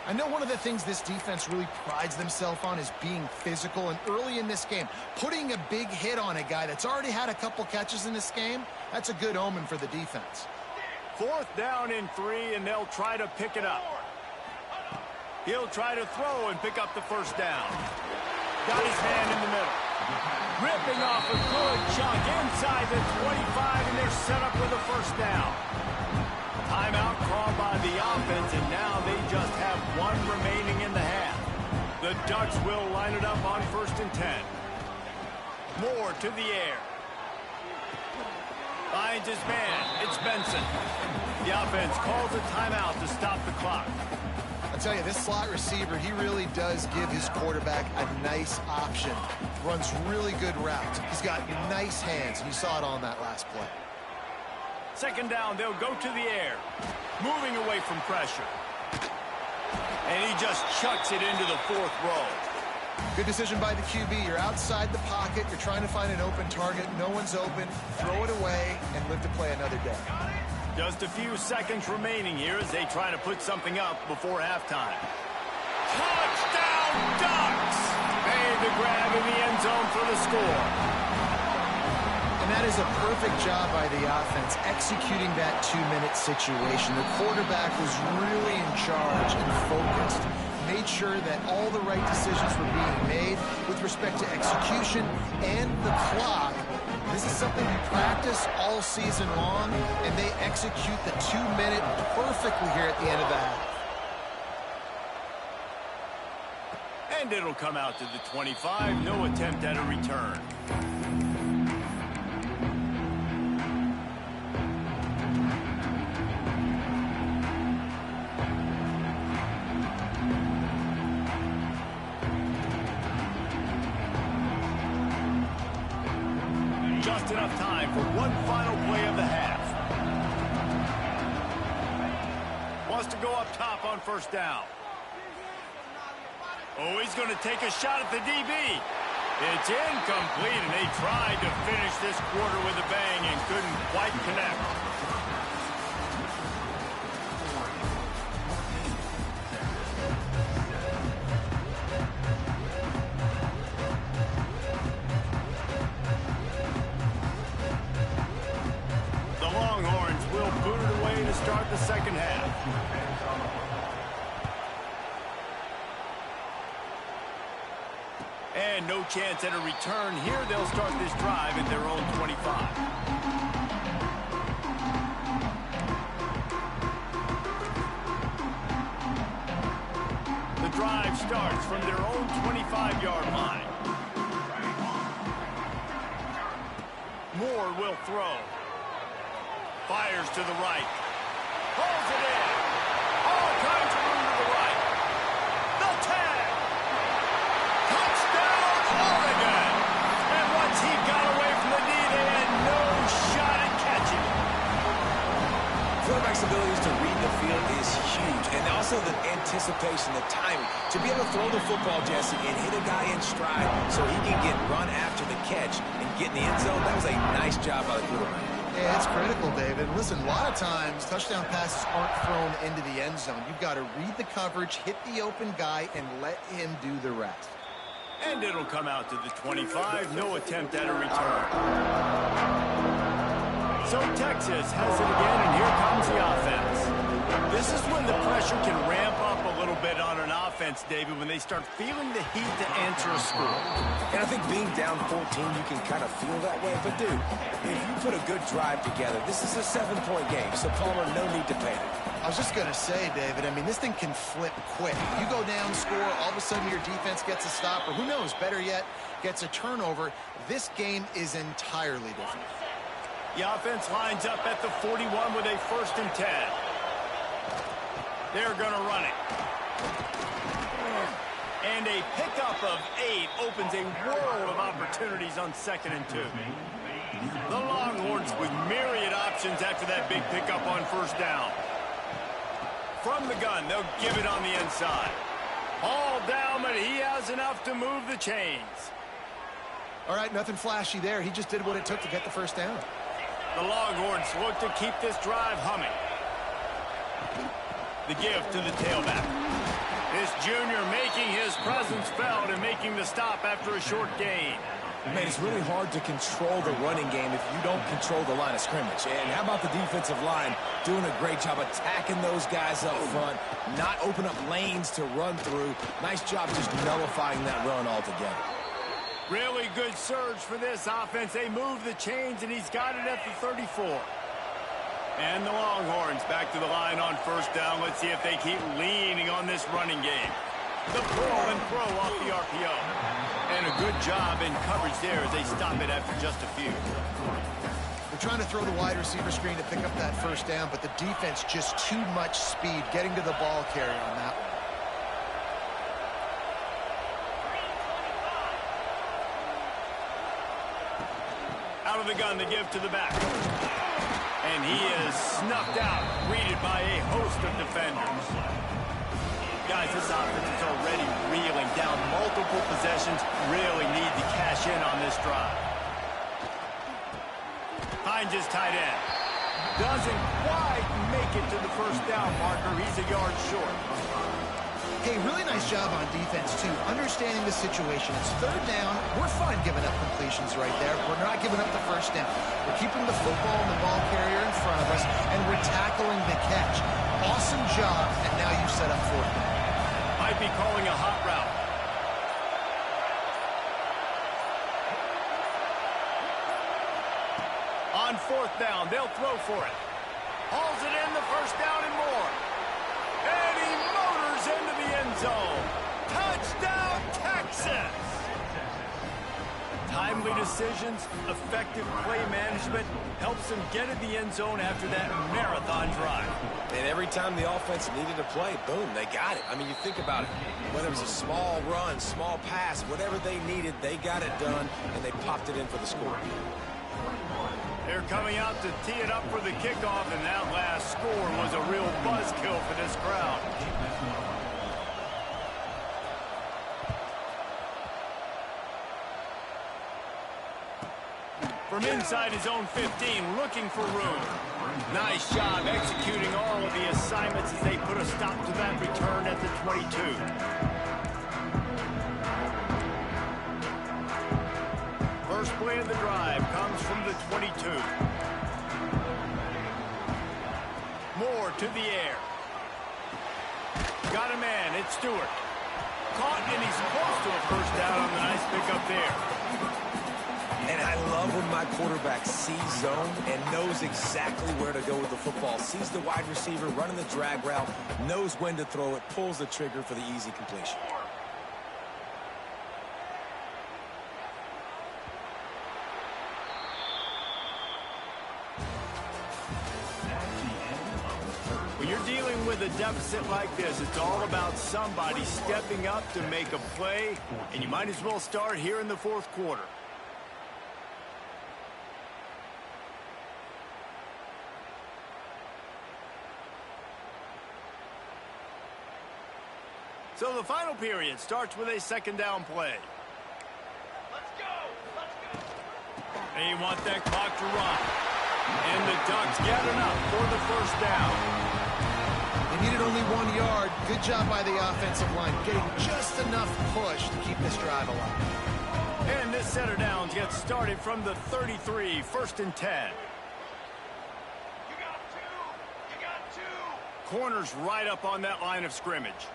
Speaker 2: I know one of the things this defense really prides themselves on is being physical, and early in this game, putting a big hit on a guy that's already had a couple catches in this game, that's a good omen for the defense.
Speaker 1: 4th down and 3, and they'll try to pick it up. He'll try to throw and pick up the first down. Got his man in the middle. Ripping off a good chunk inside the 25, and they're set up with a first down. Timeout called by the offense, and now they just have 1 remaining in the half. The Ducks will line it up on 1st and 10. Moore to the air. Finds his man. It's Benson. The offense calls a timeout to stop the clock.
Speaker 2: I'll tell you, this slot receiver, he really does give his quarterback a nice option. Runs really good routes. He's got nice hands, and you saw it on that last play.
Speaker 1: 2nd down, they'll go to the air. Moving away from pressure. And he just chucks it into the 4th row.
Speaker 2: Good decision by the QB. You're outside the pocket. You're trying to find an open target. No one's open. Throw it away and live to play another day.
Speaker 1: Just a few seconds remaining here as they try to put something up before halftime. Touchdown, Ducks! Made the grab in the end zone for the score.
Speaker 2: And that is a perfect job by the offense, executing that 2-minute situation. The quarterback was really in charge and focused. Made sure that all the right decisions were being made with respect to execution and the clock. This is something we practice all season long, and they execute the 2-minute perfectly here at the end of the half.
Speaker 1: And it'll come out to the 25. No attempt at a return. Just enough time for one final play of the half. Wants to go up top on first down. Oh, he's going to take a shot at the DB. It's incomplete, and they tried to finish this quarter with a bang and couldn't quite connect. The Longhorns will boot it away to start the second half. And no chance at a return here. They'll start this drive at their own 25. The drive starts from their own 25-yard line. Moore will throw. Fires to the right. Pulls it in. All kinds of room to the right. The tag. Touchdown, Oregon! And once he got away from the knee, they had no shot at catching it.
Speaker 4: Quarterback's abilities to read the field is huge, and also the anticipation, the timing. To be able to throw the football, Jesse, and hit a guy in stride so he can get run after the catch and get in the end zone, that was a nice job by the quarterback.
Speaker 2: Yeah, it's critical, David. Listen, a lot of times touchdown passes aren't thrown into the end zone. You've got to read the coverage, hit the open guy, and let him do the rest.
Speaker 1: And it'll come out to the 25. No attempt at a return. So Texas has it again, and here comes the offense. This is when the pressure can ramp up a little bit on an offense, David, when they start feeling the heat to answer a score.
Speaker 4: And I think being down 14, you can kind of feel that way. But, dude, if you put a good drive together, this is a 7-point game. So, Palmer, no need to panic.
Speaker 2: I was just going to say, David, I mean, this thing can flip quick. You go down, score, all of a sudden your defense gets a stop, or who knows, better yet, gets a turnover. This game is entirely different.
Speaker 1: The offense lines up at the 41 with a 1st and 10. They're going to run it. And a pickup of 8 opens a world of opportunities on 2nd and 2. The Longhorns with myriad options after that big pickup on 1st down. From the gun, they'll give it on the inside. All down, but he has enough to move the chains.
Speaker 2: All right, nothing flashy there. He just did what it took to get the 1st down.
Speaker 1: The Longhorns look to keep this drive humming. The give to the tailback. This junior making his presence felt and making the stop after a short gain.
Speaker 4: Man, it's really hard to control the running game if you don't control the line of scrimmage. And how about the defensive line doing a great job attacking those guys up front, not open up lanes to run through. Nice job just nullifying that run altogether.
Speaker 1: Really good surge for this offense. They move the chains, and he's got it at the 34. And the Longhorns back to the line on 1st down. Let's see if they keep leaning on this running game. The pull and throw off the RPO. And a good job in coverage there as they stop it after just a few.
Speaker 2: They're trying to throw the wide receiver screen to pick up that 1st down, but the defense just too much speed getting to the ball carrier on that one.
Speaker 1: Out of the gun, the give to the back. And he is snuffed out, greeted by a host of defenders. Guys, this offense is already reeling down multiple possessions. Really need to cash in on this drive. Finds his tight end. Doesn't quite make it to the 1st down marker. He's a yard short.
Speaker 2: Hey, really nice job on defense, too. Understanding the situation. It's 3rd down. We're fine giving up completions right there. We're not giving up the 1st down. We're keeping the football and the ball carrier in front of us, and we're tackling the catch. Awesome job, and now you set up 4th down.
Speaker 1: Might be calling a hot route. On 4th down, they'll throw for it. Hauls it in, the 1st down and more. And he motors into the end zone. Touchdown, success. Timely decisions, effective play management helps them get in the end zone after that marathon drive.
Speaker 3: And every time the offense needed a play, boom, they got it. I mean, you think about it. Whether it was a small run, small pass, whatever they needed, they got it done, and they popped it in for the score.
Speaker 1: They're coming out to tee it up for the kickoff, and that last score was a real buzzkill for this crowd. From inside his own 15, looking for room. Nice job executing all of the assignments as they put a stop to that return at the 22. First play of the drive comes from the 22. Moore to the air. Got a man, it's Stewart. Caught, and he's close to a first down on the nice pickup there.
Speaker 3: And I love when my quarterback sees zone and knows exactly where to go with the football. Sees the wide receiver running the drag route, knows when to throw it, pulls the trigger for the easy completion.
Speaker 1: When you're dealing with a deficit like this, it's all about somebody stepping up to make a play, and you might as well start here in the fourth quarter. So the final period starts with a second down play. Let's go! They want that clock to run. And the Ducks get enough for the first down.
Speaker 2: They needed only 1 yard. Good job by the offensive line, getting just enough push to keep this drive alive.
Speaker 1: And this set of downs gets started from the 33, first and 10. You got two! Corners right up on that line of scrimmage.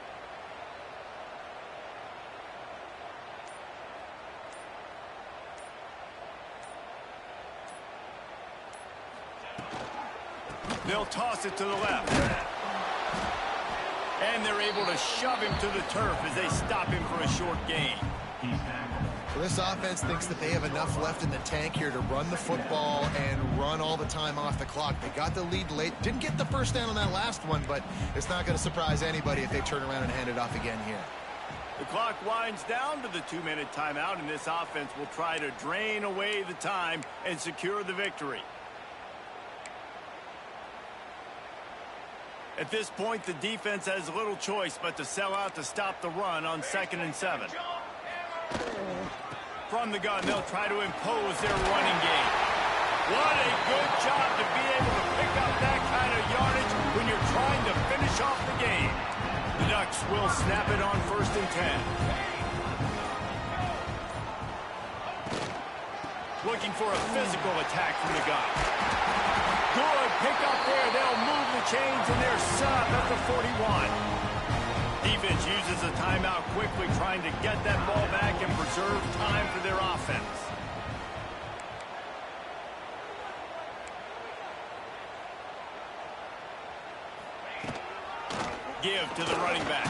Speaker 1: They'll toss it to the left. And they're able to shove him to the turf as they stop him for a short gain.
Speaker 2: So this offense thinks that they have enough left in the tank here to run the football and run all the time off the clock. They got the lead late. Didn't get the first down on that last one, but it's not going to surprise anybody if they turn around and hand it off again here.
Speaker 1: The clock winds down to the 2-minute timeout, and this offense will try to drain away the time and secure the victory. At this point, the defense has little choice but to sell out to stop the run on 2nd and 7. From the gun, they'll try to impose their running game. What a good job to be able to pick up that kind of yardage when you're trying to finish off the game. The Ducks will snap it on 1st and 10. Looking for a physical attack from the gun. Good pickup there. They'll move the chains, and they're set up at the 41. Defense uses a timeout quickly, trying to get that ball back and preserve time for their offense. Give to the running back.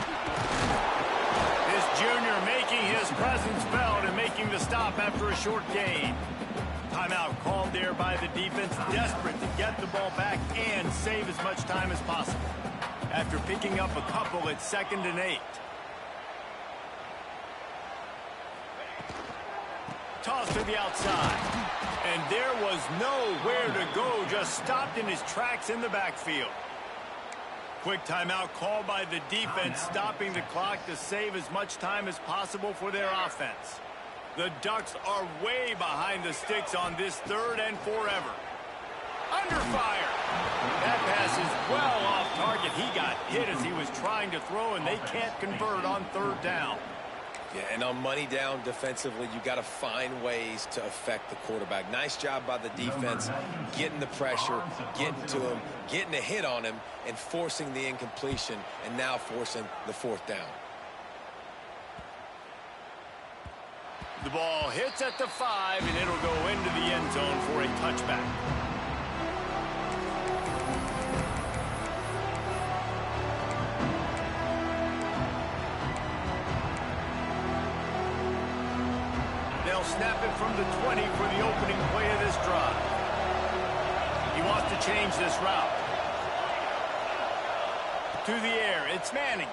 Speaker 1: This junior making his presence felt and making the stop after a short gain. Timeout called there by the defense, desperate to get the ball back and save as much time as possible. After picking up a couple, it's 2nd and 8. Toss to the outside. And there was nowhere to go, just stopped in his tracks in the backfield. Quick timeout called by the defense, stopping the clock to save as much time as possible for their offense. The Ducks are way behind the sticks on this 3rd and forever. Under fire. That pass is well off target. He got hit as he was trying to throw, and they can't convert on 3rd down.
Speaker 3: Yeah, and on money down defensively, you got to find ways to affect the quarterback. Nice job by the defense, getting the pressure, getting to him, getting a hit on him, and forcing the incompletion, and now forcing the 4th down.
Speaker 1: The ball hits at the 5, and it'll go into the end zone for a touchback. snap it from the 20 for the opening play of this drive. He wants to change this route. To the air, it's Manning.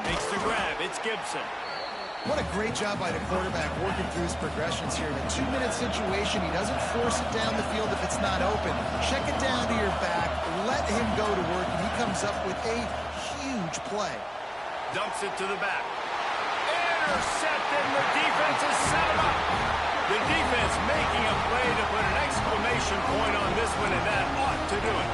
Speaker 1: Makes the grab, it's Gibson.
Speaker 2: What a great job by the quarterback working through his progressions here. In a 2-minute situation, he doesn't force it down the field if it's not open. Check it down to your back, let him go to work, and he comes up with a huge play.
Speaker 1: Dumps it to the back. Intercepted, and the defense has set him up. The defense making a play to put an exclamation point on this one, and that ought to do it.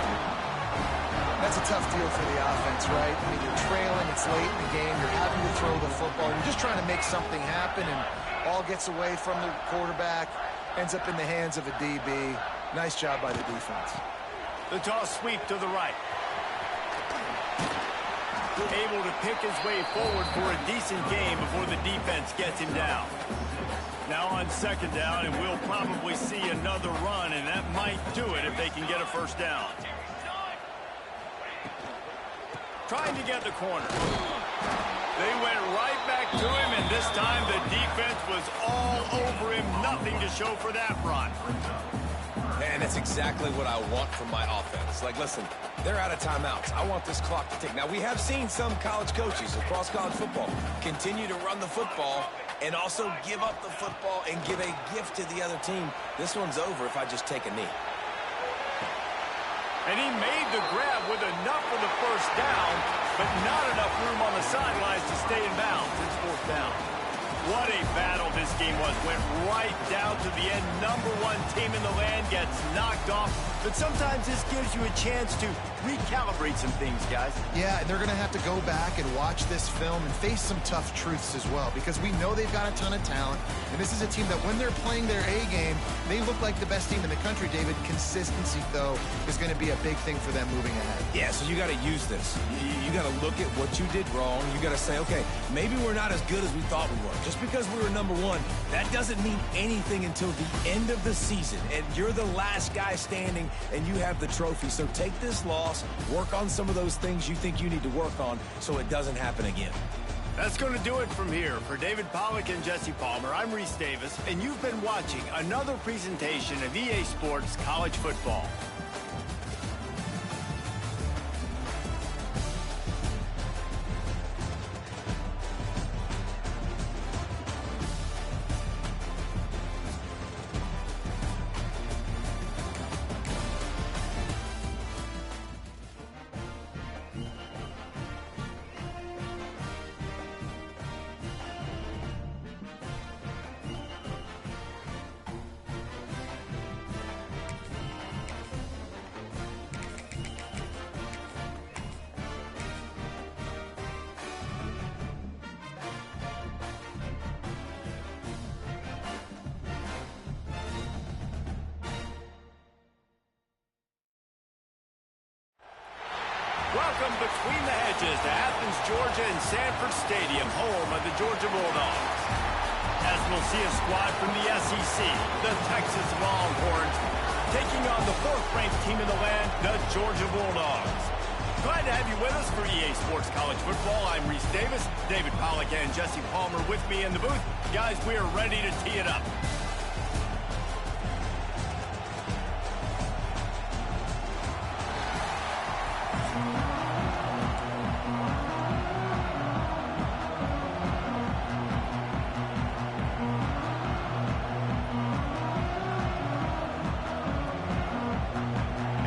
Speaker 2: That's a tough deal for the offense, right? I mean, you're trailing, it's late in the game, you're having to throw the football, you're just trying to make something happen, and all gets away from the quarterback, ends up in the hands of a DB. Nice job by the defense.
Speaker 1: The toss sweep to the right. Able to pick his way forward for a decent game before the defense gets him down. Now on second down, and we'll probably see another run, and that might do it if they can get a first down. Trying to get the corner. They went right back to him, and this time the defense was all over him. Nothing to show for that run.
Speaker 3: Man, that's exactly what I want from my offense. Like, listen, they're out of timeouts. I want this clock to tick. Now, we have seen some college coaches across college football continue to run the football and also give up the football and give a gift to the other team. This one's over if I just take a knee.
Speaker 1: And he made the grab with enough for the first down, but not enough room on the sidelines to stay in bounds. It's fourth down. What a battle this game was. Went right down to the end. Number one team in the land gets knocked off. But sometimes this gives you a chance to recalibrate some things, guys.
Speaker 2: Yeah, and they're going to have to go back and watch this film and face some tough truths as well, because we know they've got a ton of talent, and this is a team that when they're playing their A game, they look like the best team in the country, David. Consistency, though, is going to be a big thing for them moving ahead.
Speaker 4: Yeah, so you got to use this. You got to look at what you did wrong. You got to say, okay, maybe we're not as good as we thought we were. Just because we were number one, that doesn't mean anything until the end of the season, and you're the last guy standing, and you have the trophy. So take this loss, work on some of those things you think you need to work on so it doesn't happen again.
Speaker 1: That's going to do it from here. For David Pollack and Jesse Palmer, I'm Reese Davis, and you've been watching another presentation of EA Sports College Football. Welcome between the hedges to Athens, Georgia and Sanford Stadium, home of the Georgia Bulldogs. As we'll see a squad from the SEC, the Texas Longhorns, taking on the fourth-ranked team in the land, the Georgia Bulldogs. Glad to have you with us for EA Sports College Football. I'm Reese Davis, David Pollack and Jesse Palmer with me in the booth. Guys, we are ready to tee it up.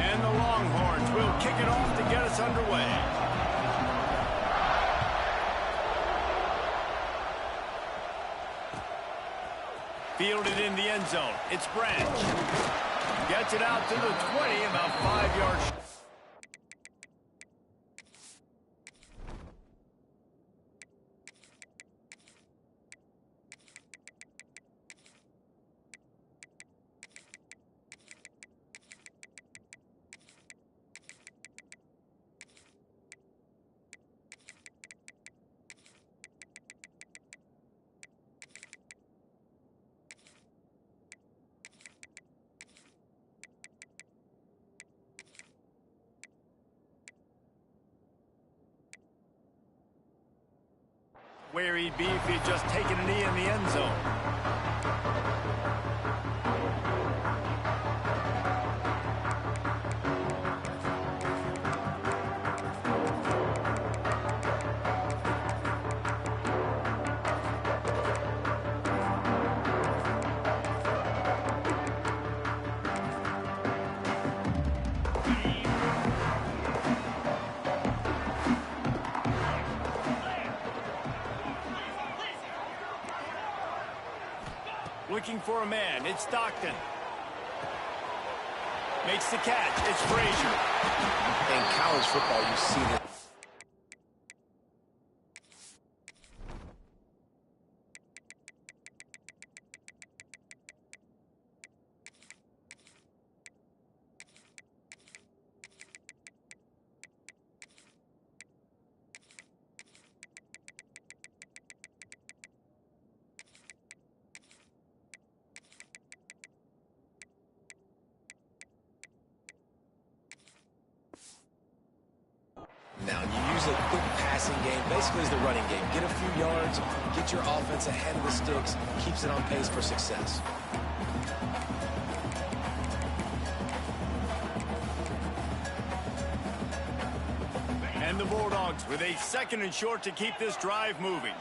Speaker 1: And the Longhorns will kick it off to get us underway. Fielded in the end zone. It's Branch. Gets it out to the 20, about 5 yards. where he'd be if he'd just taken a knee in the end zone. Looking for a man. It's Stockton. Makes the catch. It's Frazier.
Speaker 3: In college football, you see that. Now, you use a quick passing game, basically as the running game. Get a few yards, get your offense ahead of the sticks, keeps it on pace for success.
Speaker 1: And the Bulldogs with a 2nd and short to keep this drive moving.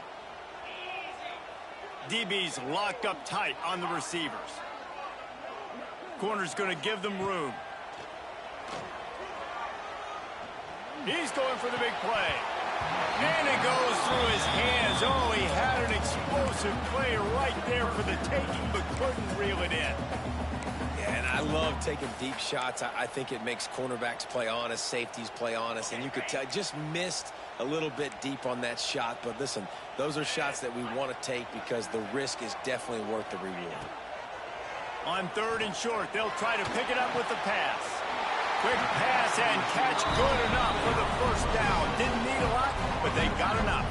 Speaker 1: DB's locked up tight on the receivers. Corner's going to give them room. He's going for the big play. And it goes through his hands. Oh, he had an explosive play right there for the taking, but couldn't reel it in.
Speaker 3: Yeah, and I love taking deep shots. I think it makes cornerbacks play honest, safeties play honest, and you could tell just missed a little bit deep on that shot. But listen, those are shots that we want to take because the risk is definitely worth the reward.
Speaker 1: On 3rd and short, they'll try to pick it up with the pass. Quick pass and catch, good enough for the 1st down. Didn't need a lot, but they got enough.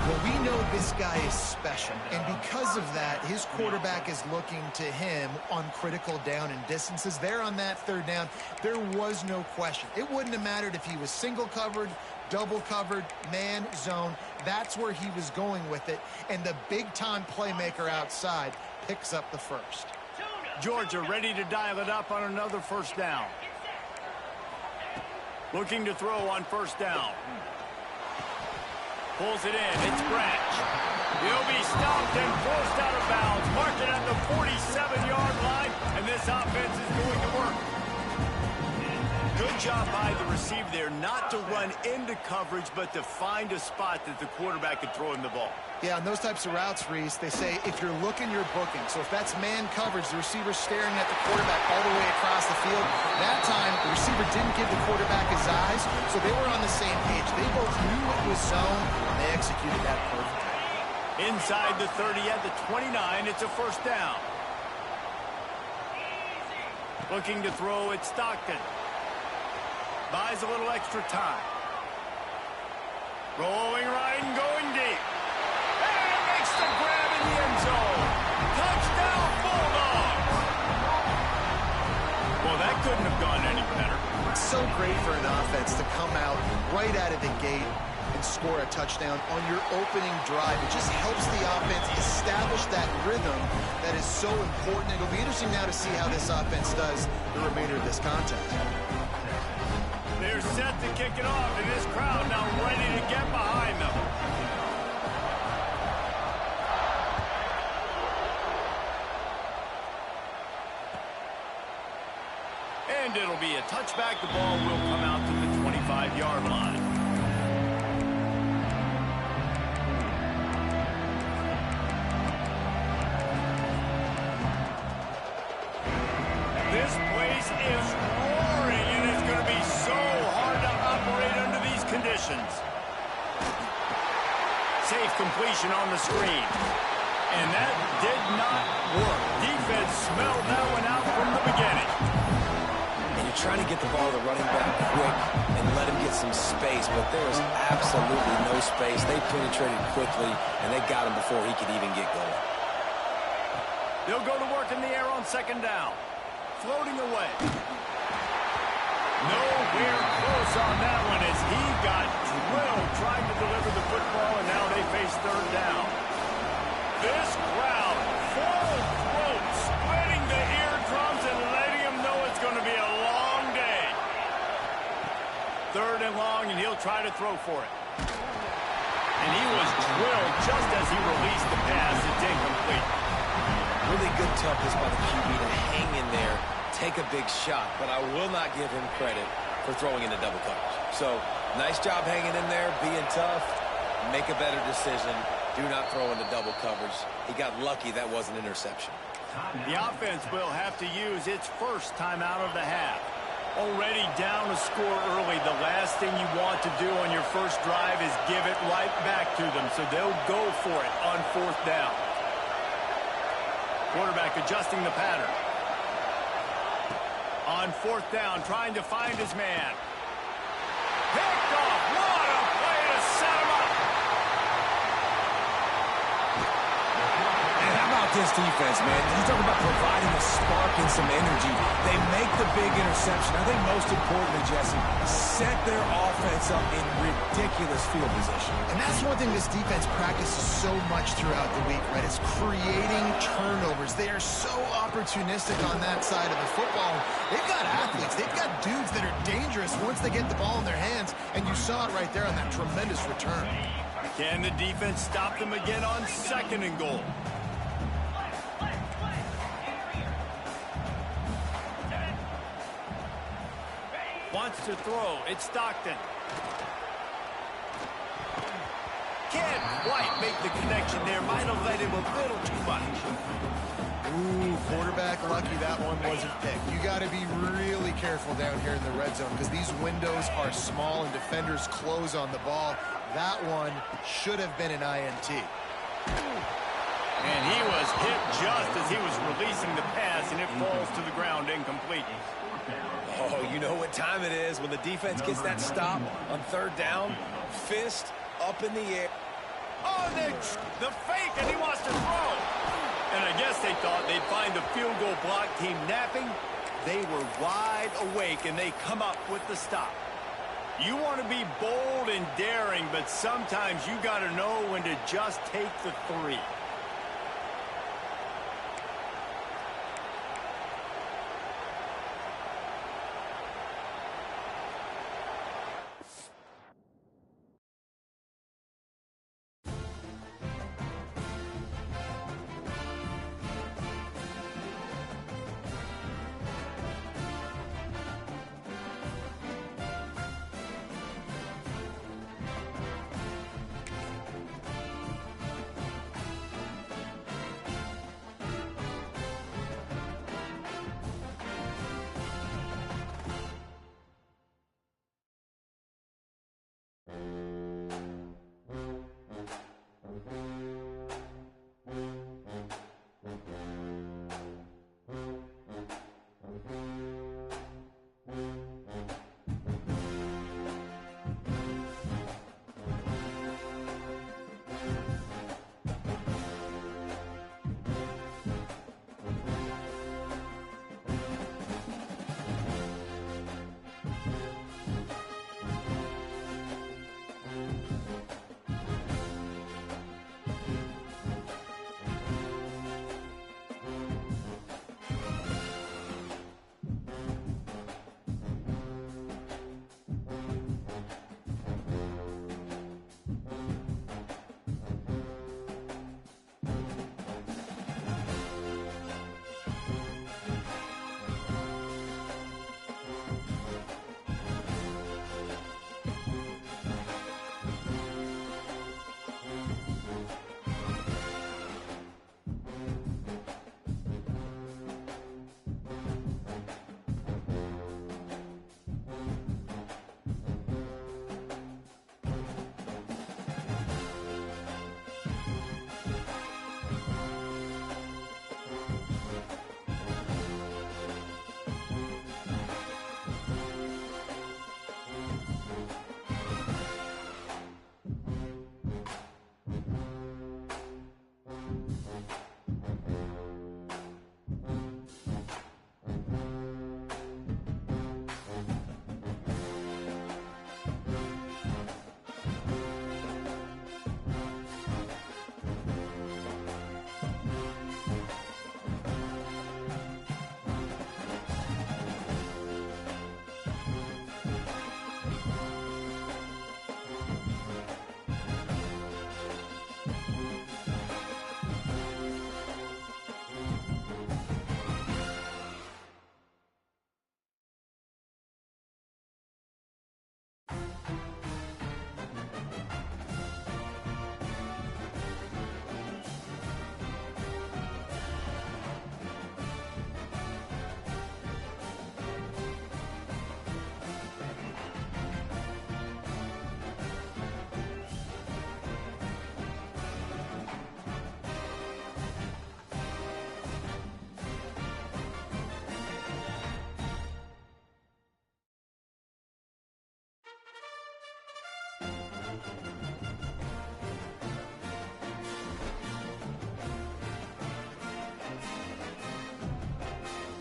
Speaker 2: Well, we know this guy is special, and because of that, his quarterback is looking to him on critical down and distances. There on that 3rd down, there was no question. It wouldn't have mattered if he was single covered, double covered, man, zone. That's where he was going with it, and the big-time playmaker outside picks up the 1st.
Speaker 1: Georgia ready to dial it up on another 1st down. Looking to throw on 1st down. Pulls it in. It's Branch. He'll be stopped and forced out of bounds. Marked it at the 47-yard line, and this offense is going to work. Good job by the receiver there not to run into coverage, but to find a spot that the quarterback could throw him the ball.
Speaker 2: Yeah, on those types of routes, Reese, they say if you're looking, you're booking. So if that's man coverage, the receiver's staring at the quarterback all the way across the field. That time, the receiver didn't give the quarterback his eyes, so they were on the same page. They both knew it was zone, and they executed that perfectly.
Speaker 1: Inside the 30 at the 29, it's a 1st down. Looking to throw, it's Stockton. Buys a little extra time. Rolling right and going deep. And makes the grab in the end zone. Touchdown, Bulldogs! Well, that couldn't have gone any better.
Speaker 2: It's so great for an offense to come out right out of the gate and score a touchdown on your opening drive. It just helps the offense establish that rhythm that is so important. It'll be interesting now to see how this offense does the remainder of this contest.
Speaker 1: They're set to kick it off, and this crowd now ready to get behind them. And it'll be a touchback. The ball will come out to the 25-yard line. This place is roaring, and it's going to be so hard to operate under these conditions. Safe completion on the screen. And that did not work. Defense smelled that one out from the beginning.
Speaker 3: And you're trying to get the ball to the running back quick and let him get some space, but there was absolutely no space. They penetrated quickly, and they got him before he could even get going.
Speaker 1: They'll go to work in the air on 2nd down. Floating away. Nowhere close on that one as he got drilled trying to deliver the football, and now they face third down. This crowd, full throat, splitting the eardrums and letting them know it's going to be a long day. Third and long, and he'll try to throw for it. And he was drilled just as he released the pass. It's incomplete.
Speaker 3: Really good toughness by the QB to hang in there, take a big shot, but I will not give him credit for throwing into double coverage. So, nice job hanging in there, being tough, make a better decision. Do not throw into double coverage. He got lucky that was an interception.
Speaker 1: The offense will have to use its first timeout of the half. Already down a score early, the last thing you want to do on your first drive is give it right back to them, so they'll go for it on fourth down. Quarterback adjusting the pattern. On fourth down, trying to find his man. Picked off. What a play to set him up.
Speaker 4: And how about this defense, man? You talk about providing a spark and some energy. They make the big interception. I think most importantly, Jesse, set their offense up in ridiculous field position.
Speaker 2: And that's one thing this defense practices so much throughout the week, right? It's creating turnovers. They are so opportunistic on that side of the football. They've got athletes. They've got dudes that are dangerous once they get the ball in their hands. And you saw it right there on that tremendous return.
Speaker 1: Can the defense stop them again on second and goal? Wants to throw. It's Stockton. Can't quite make the connection there. Might have let him a little too much.
Speaker 2: Ooh, quarterback lucky that one wasn't picked. You got to be really careful down here in the red zone because these windows are small and defenders close on the ball. That one should have been an INT.
Speaker 1: And he was hit just as he was releasing the pass, and it falls to the ground incomplete.
Speaker 3: Oh, you know what time it is when the defense gets that stop on third down. Fist up in the air.
Speaker 1: Oh, the fake, and he wants to throw. And I guess they thought they'd find the field goal block team napping. They were wide awake, and they come up with the stop. You want to be bold and daring, but sometimes you got to know when to just take the three.